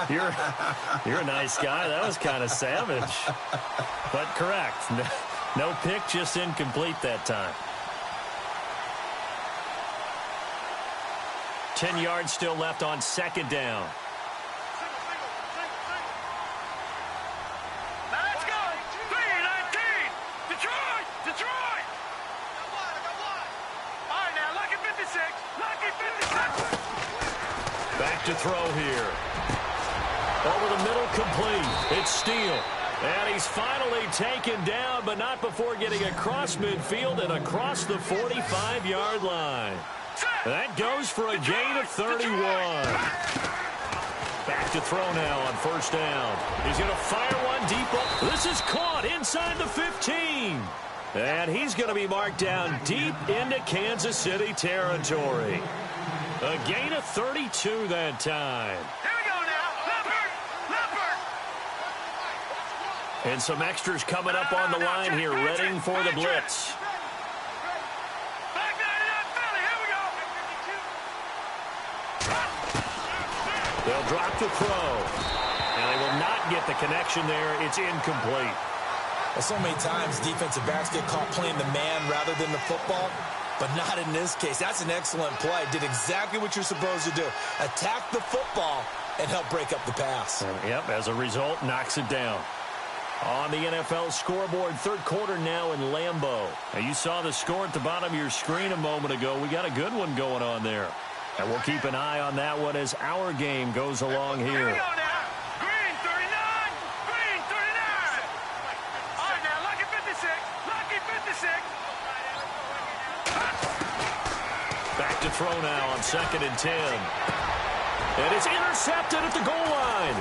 You're a nice guy. That was kind of savage. But correct. No pick, just incomplete that time. 10 yards still left on second down. Let's go. 3-19. Detroit. Detroit. All right, now, lucky 56. Lucky 56. Back to throw here. Over the middle, complete. It's Steele. And he's finally taken down, but not before getting across midfield and across the 45-yard line. That goes for a gain of 31. Back to throw now on first down. He's going to fire one deep up. This is caught inside the 15. And he's going to be marked down deep into Kansas City territory. A gain of 32 that time. And some extras coming up on the line here, readying for the blitz. They'll drop the throw. And they will not get the connection there. It's incomplete. Well, so many times defensive backs get caught playing the man rather than the football, but not in this case. That's an excellent play. Did exactly what you're supposed to do. Attack the football and help break up the pass. Yep, as a result, knocks it down. On the NFL scoreboard, third quarter now in Lambeau. Now, you saw the score at the bottom of your screen a moment ago. We got a good one going on there. And we'll keep an eye on that one as our game goes along here. Here we go now. Green 39. Green 39. All right, now, Lucky 56. Lucky 56. Back to throw now on 2nd and 10. And it's intercepted at the goal line.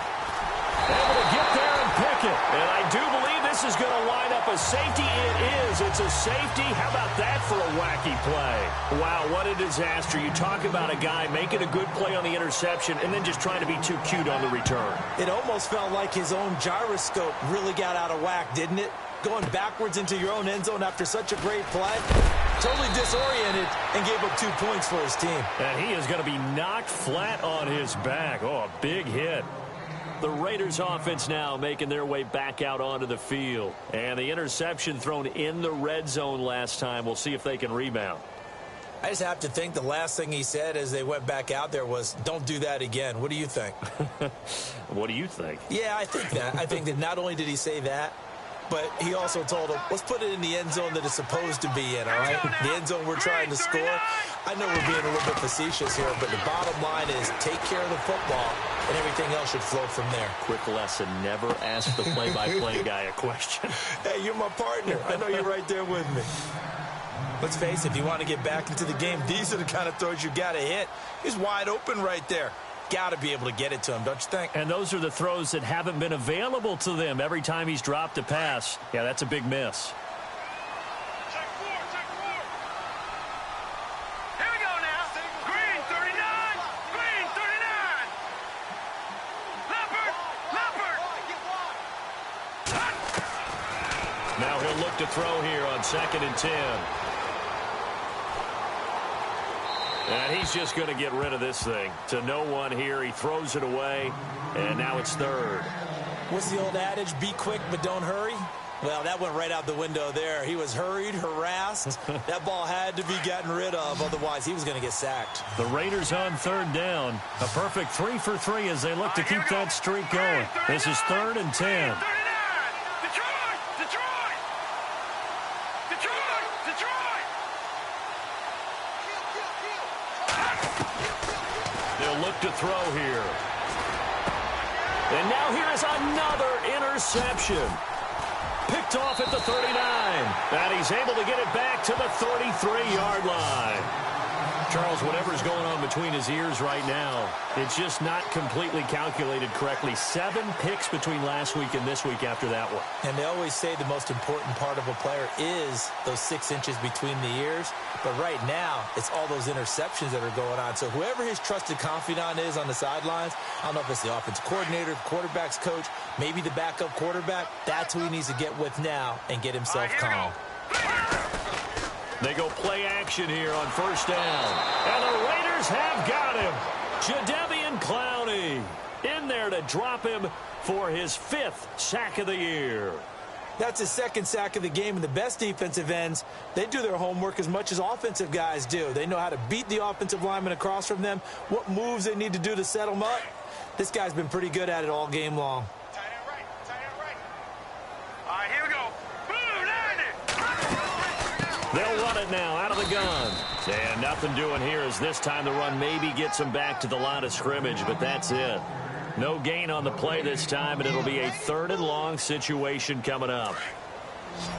Able to get there and pick it. And I do believe this is going to line up a safety. It is. It's a safety. How about that for a wacky play? Wow, what a disaster. You talk about a guy making a good play on the interception and then just trying to be too cute on the return. It almost felt like his own gyroscope really got out of whack, didn't it? Going backwards into your own end zone after such a great play. Totally disoriented and gave up 2 points for his team. And he is going to be knocked flat on his back. Oh, a big hit. The Raiders offense now making their way back out onto the field. And the interception thrown in the red zone last time. We'll see if they can rebound. I just have to think the last thing he said as they went back out there was, don't do that again. What do you think? What do you think? Yeah, I think that. I think that not only did he say that, but he also told him, let's put it in the end zone that it's supposed to be in, all right? The end zone we're trying to score. I know we're being a little bit facetious here, but the bottom line is take care of the football, and everything else should flow from there. Quick lesson, never ask the play-by-play guy a question. Hey, you're my partner. I know you're right there with me. Let's face it, if you want to get back into the game, these are the kind of throws you got to hit. He's wide open right there. Got to be able to get it to him, don't you think? And those are the throws that haven't been available to them every time he's dropped a pass. Yeah, that's a big miss. Check four. Here we go now. Green 39. Green 39. Leopard. Now he'll look to throw here on 2nd and 10. And he's just going to get rid of this thing. To no one here. He throws it away. And now it's third. What's the old adage? Be quick, but don't hurry? Well, that went right out the window there. He was hurried, harassed. That ball had to be gotten rid of. Otherwise, he was going to get sacked. The Raiders on third down. A perfect 3 for 3 as they look to keep that streak going. This is 3rd and 10. Look to throw here. And now here is another interception. Picked off at the 39. And he's able to get it back to the 33-yard line. Charles, whatever's going on between his ears right now, it's just not completely calculated correctly. 7 picks between last week and this week after that one. And they always say the most important part of a player is those 6 inches between the ears. But right now, it's all those interceptions that are going on. So whoever his trusted confidant is on the sidelines, I don't know if it's the offensive coordinator, the quarterback's coach, maybe the backup quarterback, that's who he needs to get with now and get himself calm. They go play action here on first down. And the Raiders have got him. Jadeveon Clowney in there to drop him for his 5th sack of the year. That's his 2nd sack of the game, and the best defensive ends, they do their homework as much as offensive guys do. They know how to beat the offensive lineman across from them, what moves they need to do to set them up. This guy's been pretty good at it all game long. Tight end right. All right, here we go. Boom, landed. They'll run it now out of the gun. And nothing doing here as this time the run maybe gets them back to the line of scrimmage, but that's it. No gain on the play this time, and it'll be a 3rd and long situation coming up.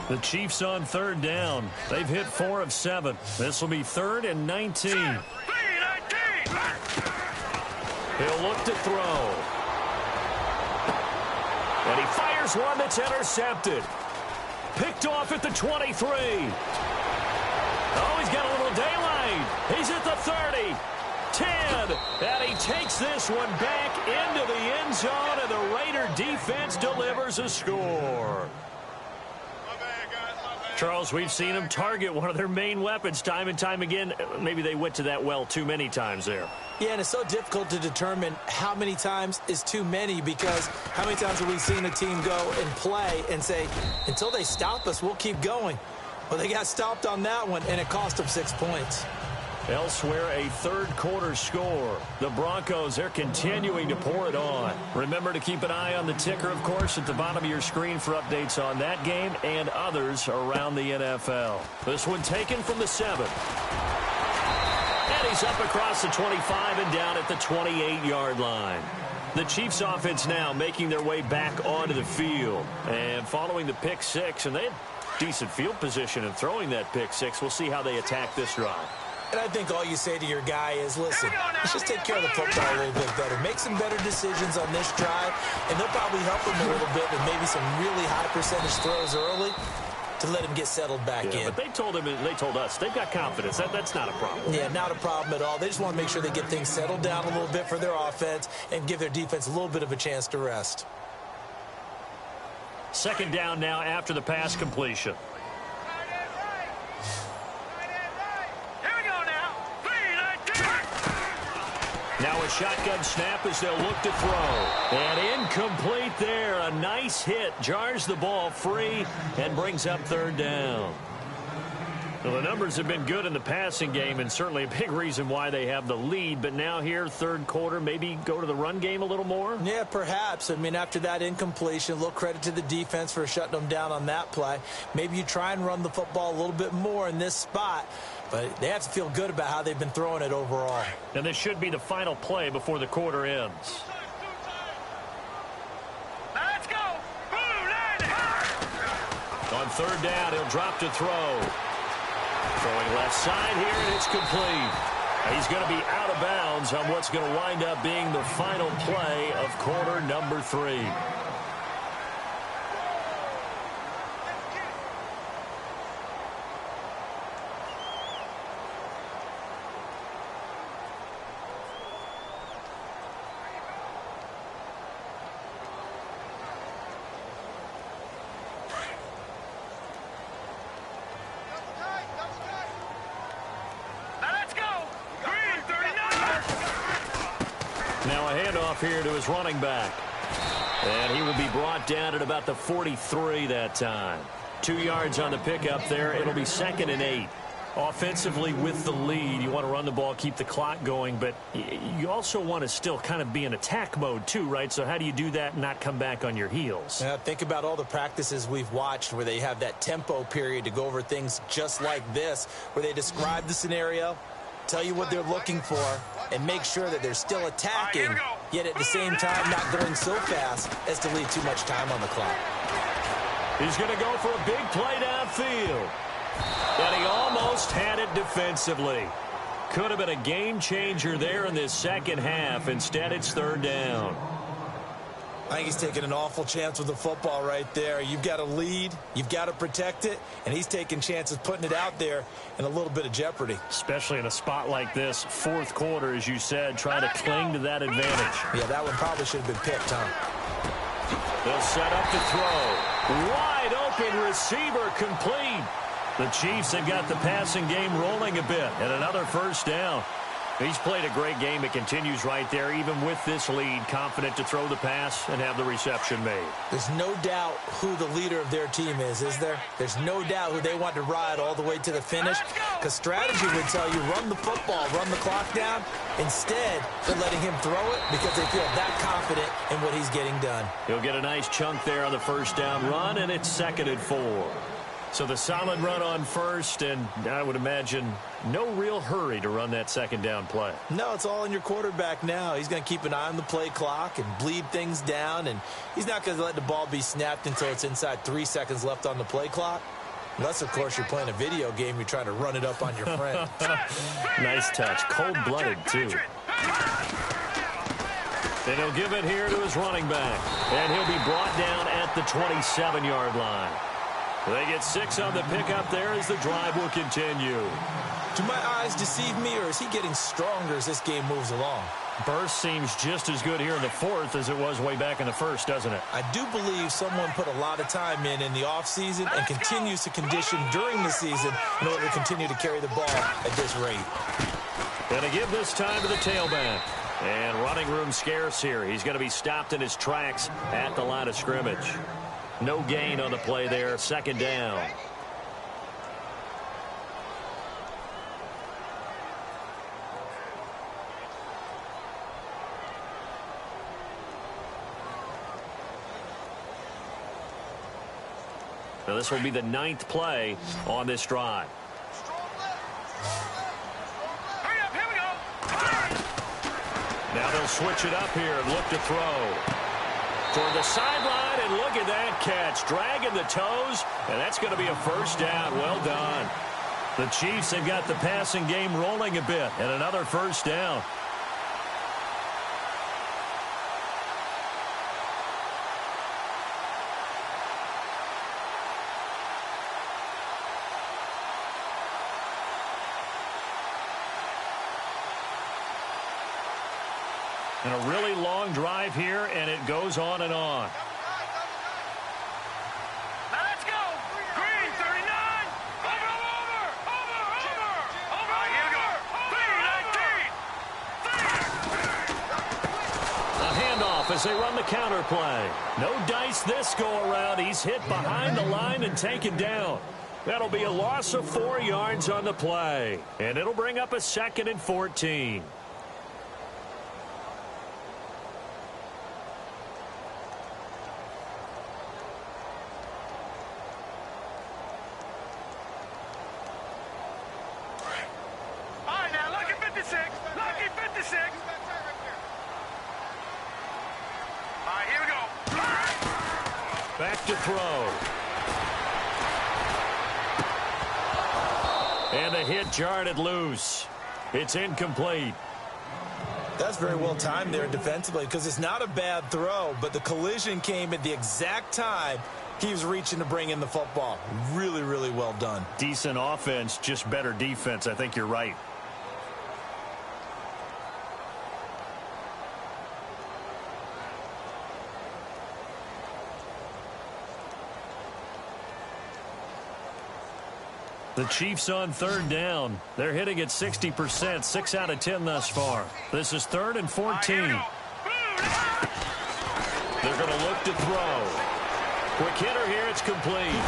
The Chiefs on 3rd down. They've hit 4 of 7. This will be 3rd and 19. He'll look to throw. And he fires one that's intercepted. Picked off at the 23. Oh, he's got a little daylight. He's at the 30. 10. And he takes this one back into the end zone, and the Raider defense delivers a score. Charles, we've seen them target one of their main weapons time and time again. Maybe they went to that well too many times there. Yeah, and it's so difficult to determine how many times is too many, because how many times have we seen a team go and play and say, until they stop us, we'll keep going. Well, they got stopped on that one, and it cost them 6 points. Elsewhere, a 3rd quarter score. The Broncos, they're continuing to pour it on. Remember to keep an eye on the ticker, of course, at the bottom of your screen for updates on that game and others around the NFL. This one taken from the 7. And he's up across the 25 and down at the 28-yard line. The Chiefs offense now making their way back onto the field. And following the pick 6, and they had decent field position in throwing that pick 6. We'll see how they attack this drive. And I think all you say to your guy is, listen, let's just take care of the football a little bit better. Make some better decisions on this drive, and they'll probably help him a little bit with maybe some really high percentage throws early to let him get settled back in. But they told him, and they told us, they've got confidence. That's not a problem. Yeah, not a problem at all. They just want to make sure they get things settled down a little bit for their offense and give their defense a little bit of a chance to rest. 2nd down now after the pass completion. Now a shotgun snap as they'll look to throw. And incomplete there. A nice hit. Jars the ball free and brings up 3rd down. Well, the numbers have been good in the passing game, and certainly a big reason why they have the lead. But now here, 3rd quarter, maybe go to the run game a little more? Yeah, perhaps. I mean, after that incompletion, a little credit to the defense for shutting them down on that play. Maybe you try and run the football a little bit more in this spot. But they have to feel good about how they've been throwing it overall. And this should be the final play before the quarter ends. Let's go. On 3rd down, he'll drop to throw. Throwing left side here, and it's complete. He's going to be out of bounds on what's going to wind up being the final play of quarter number 3. Now a handoff here to his running back. And he will be brought down at about the 43 that time. 2 yards on the pickup there. It'll be 2nd and 8. Offensively with the lead, you want to run the ball, keep the clock going, but you also want to still kind of be in attack mode too, right? So how do you do that and not come back on your heels? Yeah, think about all the practices we've watched where they have that tempo period to go over things just like this, where they describe the scenario, tell you what they're looking for, and make sure that they're still attacking, yet at the same time not going so fast as to leave too much time on the clock. He's going to go for a big play downfield. And he almost had it defensively. Could have been a game changer there in this 2nd half. Instead, it's 3rd down. I think he's taking an awful chance with the football right there. You've got a lead, you've got to protect it, and he's taking chances putting it out there in a little bit of jeopardy. Especially in a spot like this, 4th quarter, as you said, trying to cling to that advantage. Yeah, that one probably should have been picked, huh? They'll set up to throw. Wide open receiver complete. The Chiefs have got the passing game rolling a bit, and another 1st down. He's played a great game. It continues right there, even with this lead, confident to throw the pass and have the reception made. There's no doubt who the leader of their team is there? There's no doubt who they want to ride all the way to the finish, because strategy would tell you run the football, run the clock down. Instead, they're letting him throw it because they feel that confident in what he's getting done. He'll get a nice chunk there on the 1st down run, and it's 2nd and 4. So the solid run on first, and I would imagine no real hurry to run that second down play. No, it's all in your quarterback now. He's going to keep an eye on the play clock and bleed things down, and he's not going to let the ball be snapped until it's inside 3 seconds left on the play clock. Unless, of course, you're playing a video game, you're trying to run it up on your friend. Nice touch. Cold-blooded, too. And he'll give it here to his running back. And he'll be brought down at the 27-yard line. They get 6 on the pickup there as the drive will continue. Do my eyes deceive me, or is he getting stronger as this game moves along? Burst seems just as good here in the fourth as it was way back in the first, doesn't it? I do believe someone put a lot of time in the offseason and continues to condition during the season in order to continue to carry the ball at this rate. Going to give this time to the tailback. And running room scarce here. He's going to be stopped in his tracks at the line of scrimmage. No gain on the play there. Second down. Now this will be the 9th play on this drive. Hurry up, here we go. Now they'll switch it up here and look to throw. Toward the sideline, and look at that catch. Dragging the toes, and that's going to be a first down. Well done. The Chiefs have got the passing game rolling a bit, and another first down. And a really long drive here, and it goes on and on. Now let's go. Green, 39. Over. All right, here we go. A handoff as they run the counter play. No dice this go-around. He's hit behind the line and taken down. That'll be a loss of 4 yards on the play. And it'll bring up a 2nd and 14. Back to throw. And the hit jarred it loose. It's incomplete. That's very well timed there defensively because it's not a bad throw, but the collision came at the exact time he was reaching to bring in the football. Really, really well done. Decent offense, just better defense. I think you're right. The Chiefs on 3rd down. They're hitting at 60%, 6 out of 10 thus far. This is 3rd and 14. They're going to look to throw. Quick hitter here, it's complete.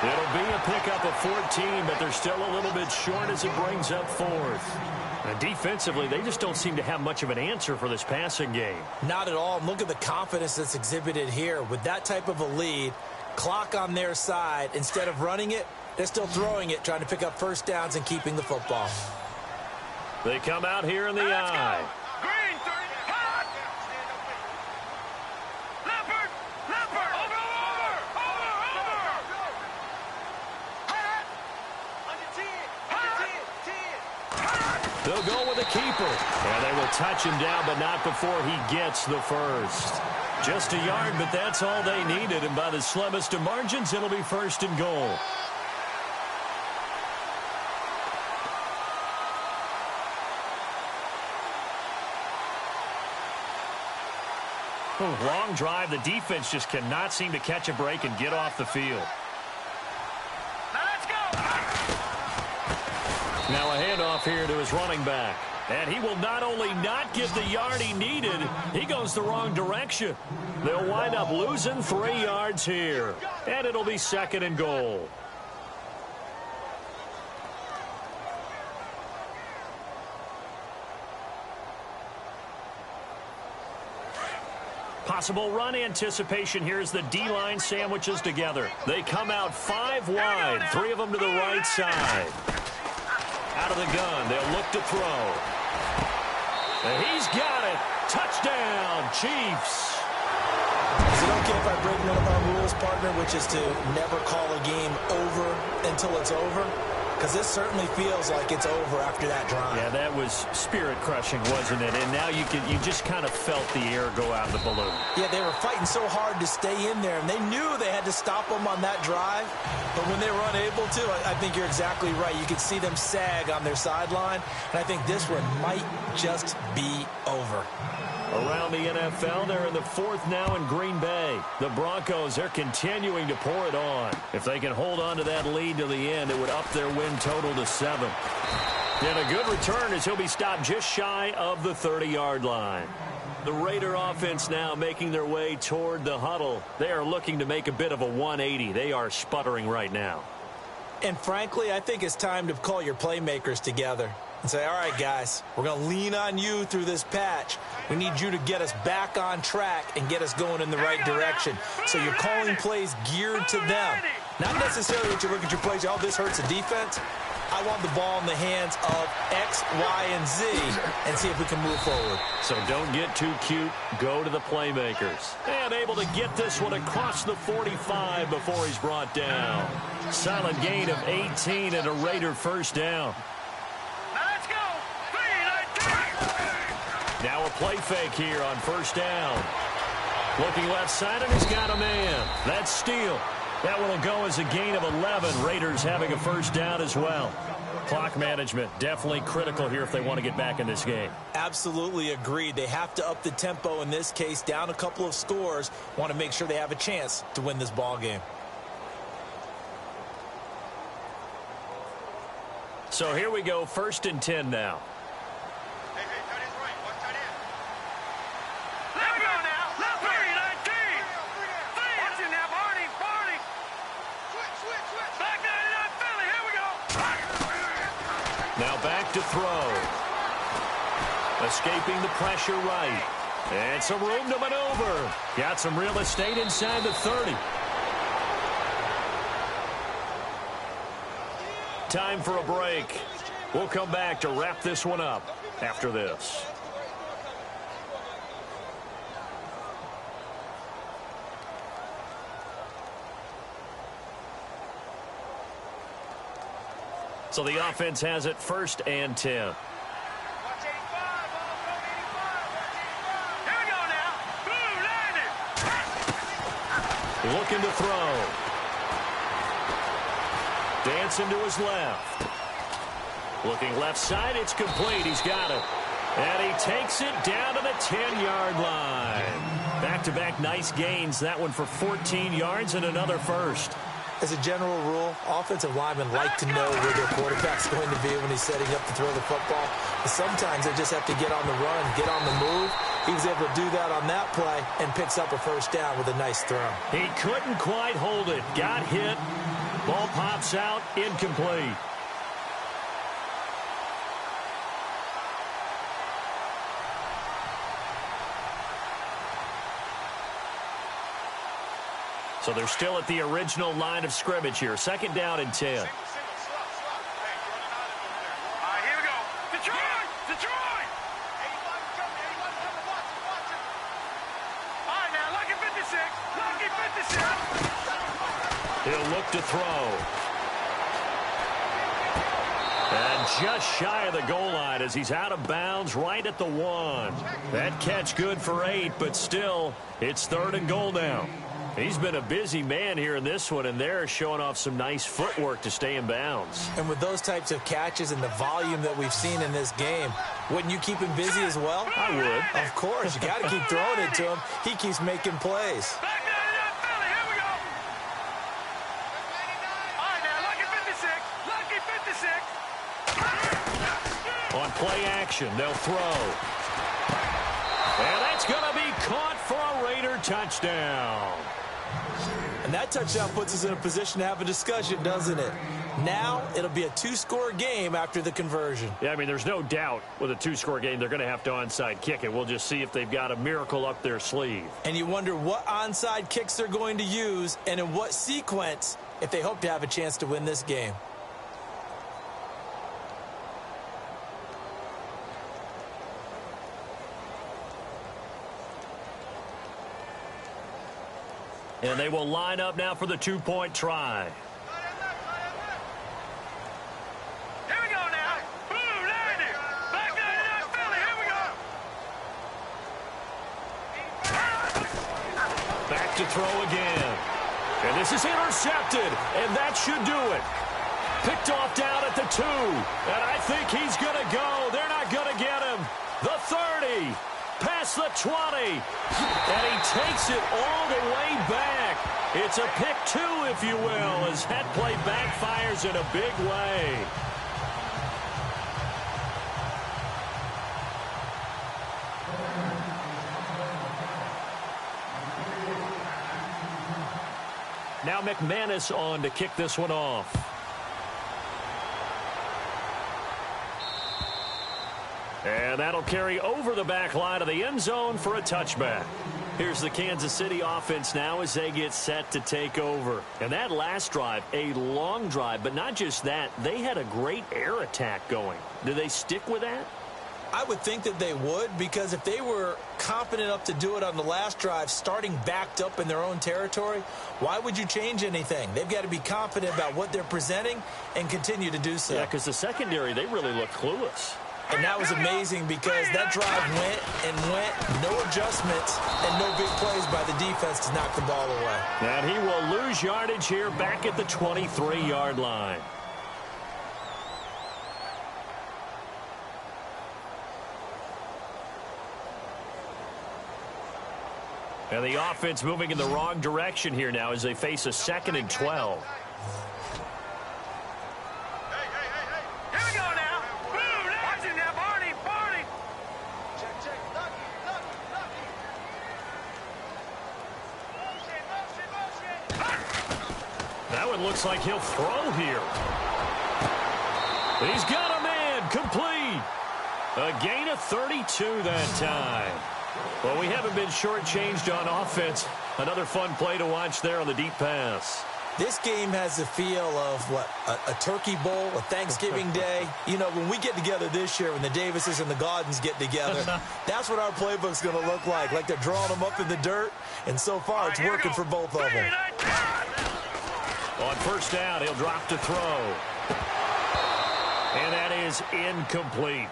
It'll be a pickup of 14, but they're still a little bit short as it brings up 4th. And defensively, they just don't seem to have much of an answer for this passing game. Not at all. Look at the confidence that's exhibited here. With that type of a lead, clock on their side, instead of running it, they're still throwing it, trying to pick up first downs and keeping the football. They come out here in the eye. Green, 30. Hot. Leopard. Over. Hot. On your 10. They'll go with a keeper. And they will touch him down, but not before he gets the first. Just a yard, but that's all they needed. And by the slimmest of margins, it'll be 1st and goal. Long drive. The defense just cannot seem to catch a break and get off the field. Now let's go. Now a handoff here to his running back. And he will not only not get the yard he needed, he goes the wrong direction. They'll wind up losing 3 yards here. And it'll be 2nd and goal. Possible run anticipation here as the D-line sandwiches together. They come out 5 wide, 3 of them to the right side. Out of the gun, they'll look to throw. And he's got it. Touchdown, Chiefs. Is it okay if I break one of our rules, partner, which is to never call a game over until it's over? Because this certainly feels like it's over after that drive. Yeah, that was spirit-crushing, wasn't it? And now you just kind of felt the air go out of the balloon. Yeah, they were fighting so hard to stay in there, and they knew they had to stop them on that drive. But when they were unable to, I think you're exactly right. You could see them sag on their sideline, and I think this one might just be over. Around the NFL, they're in the 4th now in Green Bay. The Broncos, they're continuing to pour it on. If they can hold on to that lead to the end, it would up their win total to 7. And a good return as he'll be stopped just shy of the 30-yard line. The Raider offense now making their way toward the huddle. They are looking to make a bit of a 180. They are sputtering right now. And frankly, I think it's time to call your playmakers together and say, all right, guys, we're going to lean on you through this patch. We need you to get us back on track and get us going in the right direction. So you're calling plays geared to them. Not necessarily that you look at your plays, oh, this hurts the defense. I want the ball in the hands of X, Y, and Z and see if we can move forward. So don't get too cute. Go to the playmakers. And able to get this one across the 45 before he's brought down. Solid gain of 18 and a Raider first down. Now a play fake here on first down. Looking left side, and he's got a man. That's Steele. That one will go as a gain of 11. Raiders having a first down as well. Clock management definitely critical here if they want to get back in this game. Absolutely agreed. They have to up the tempo in this case, down a couple of scores. Want to make sure they have a chance to win this ball game. So here we go, 1st and 10 now. Now back to throw. Escaping the pressure right. And some room to maneuver. Got some real estate inside the 30. Time for a break. We'll come back to wrap this one up after this. So the offense has it 1st and 10. Here we go now. Boom, landed. Looking to throw. Dancing to his left. Looking left side, it's complete. He's got it. And he takes it down to the 10-yard line. Back-to-back nice gains. That one for 14 yards and another first. As a general rule, offensive linemen like to know where their quarterback's going to be when he's setting up to throw the football. But sometimes they just have to get on the run, get on the move. He was able to do that on that play and picks up a first down with a nice throw. He couldn't quite hold it. Got hit. Ball pops out. Incomplete. So they're still at the original line of scrimmage here. 2nd down and 10. All right, here we go. Detroit! Detroit! All right, now, lucky 56. Lucky 56. He'll look to throw. And just shy of the goal line as he's out of bounds right at the 1. That catch good for 8, but still, it's 3rd and goal now. He's been a busy man here in this one, and they're showing off some nice footwork to stay in bounds. And with those types of catches and the volume that we've seen in this game, wouldn't you keep him busy as well? I would. Of course. You got to keep throwing it to him. He keeps making plays. Back down to that Philly. Here we go. All right, now, lucky 56. Lucky 56. On play action, they'll throw. And that's going to be caught for a Raider touchdown. And that touchdown puts us in a position to have a discussion, doesn't it? Now it'll be a two-score game after the conversion. Yeah, I mean, there's no doubt with a two-score game they're going to have to onside kick it. We'll just see if they've got a miracle up their sleeve. And you wonder what onside kicks they're going to use and in what sequence if they hope to have a chance to win this game. And they will line up now for the two-point try. Here we go now. Boom, landed. Back there in Philly. Here we go. Back to throw again. And this is intercepted, and that should do it. Picked off down at the 2, and I think he's going to go. They're not going to get him. The 30. Past the 20, and he takes it all the way back. It's a pick 2, if you will, as that play backfires in a big way. Now McManus on to kick this one off. And that'll carry over the back line of the end zone for a touchback. Here's the Kansas City offense now as they get set to take over. And that last drive, a long drive, but not just that. They had a great air attack going. Do they stick with that? I would think that they would, because if they were confident enough to do it on the last drive, starting backed up in their own territory, why would you change anything? They've got to be confident about what they're presenting and continue to do so. Yeah, because the secondary, they really look clueless. And that was amazing because that drive went and went, no adjustments, and no big plays by the defense to knock the ball away. And he will lose yardage here back at the 23-yard line. And the offense moving in the wrong direction here now as they face a 2nd and 12. Looks like he'll throw here. He's got a man complete. A gain of 32 that time. Well, we haven't been shortchanged on offense. Another fun play to watch there on the deep pass. This game has the feel of, what, a turkey bowl, a Thanksgiving day. You know, when we get together this year, when the Davises and the Gaudens get together, that's what our playbook's going to look like. Like they're drawing them up in the dirt, and so far it's working for both of them. On first down, he'll drop to throw. And that is incomplete.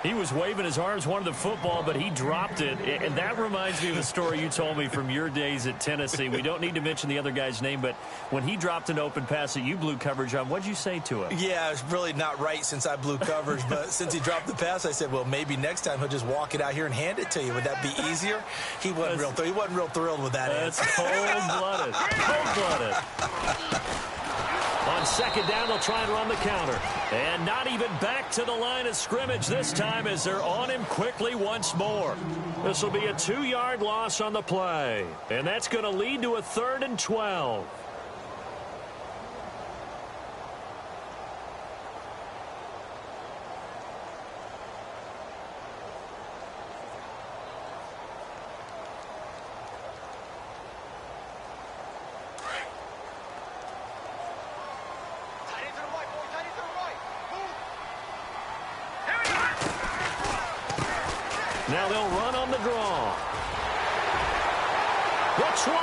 He was waving his arms, wanted the football, but he dropped it. And that reminds me of a story you told me from your days at Tennessee. We don't need to mention the other guy's name, but when he dropped an open pass that you blew coverage on, what'd you say to him? Yeah, it's really not right since I blew coverage, but since he dropped the pass, I said, well, maybe next time he'll just walk it out here and hand it to you. Would that be easier? He wasn't real thrilled with that answer. That's cold-blooded. Cold-blooded. On second down, they'll try and run the counter. And not even back to the line of scrimmage this time as they're on him quickly once more. This will be a 2-yard loss on the play. And that's going to lead to a 3rd and 12. Now they'll run on the draw. The 20.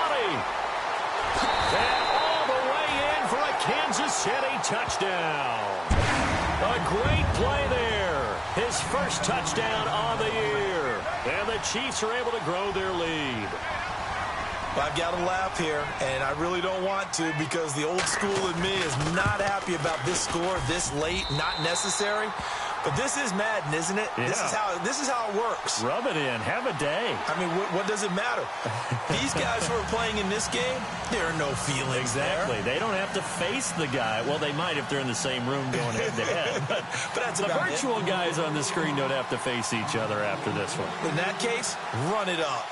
And all the way in for a Kansas City touchdown. A great play there. His first touchdown on the year. And the Chiefs are able to grow their lead. I've got to laugh here, and I really don't want to because the old school in me is not happy about this score this late, not necessary. But this is Madden, isn't it? Yeah. This is how it works. Rub it in. Have a day. I mean, what does it matter? These guys who are playing in this game, there are no feelings Exactly. there. They don't have to face the guy. Well, they might if they're in the same room going head-to-head. But that's the about virtual guys on the screen don't have to face each other after this one. In that case, run it up.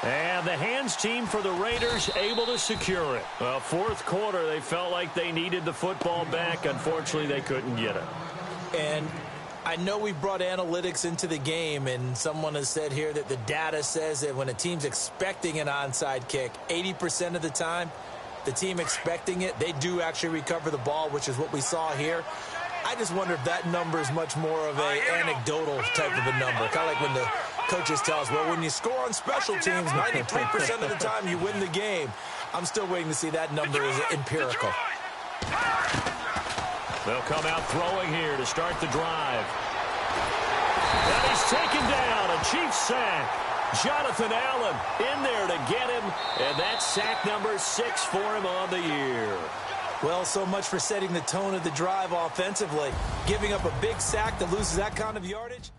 And the hands team for the Raiders able to secure it. Well, fourth quarter, they felt like they needed the football back. Unfortunately, they couldn't get it. And I know we brought analytics into the game, and someone has said here that the data says that when a team's expecting an onside kick, 80% of the time, the team expecting it, they do actually recover the ball, which is what we saw here. I just wonder if that number is much more of an anecdotal type of a number. Kind of like when the coaches tell us, well, when you score on special teams, 93% of the time you win the game. I'm still waiting to see that number is empirical. They'll come out throwing here to start the drive. And he's taken down, a Chiefs sack. Jonathan Allen in there to get him, and that's sack number 6 for him on the year. Well, so much for setting the tone of the drive offensively. Giving up a big sack that loses that kind of yardage.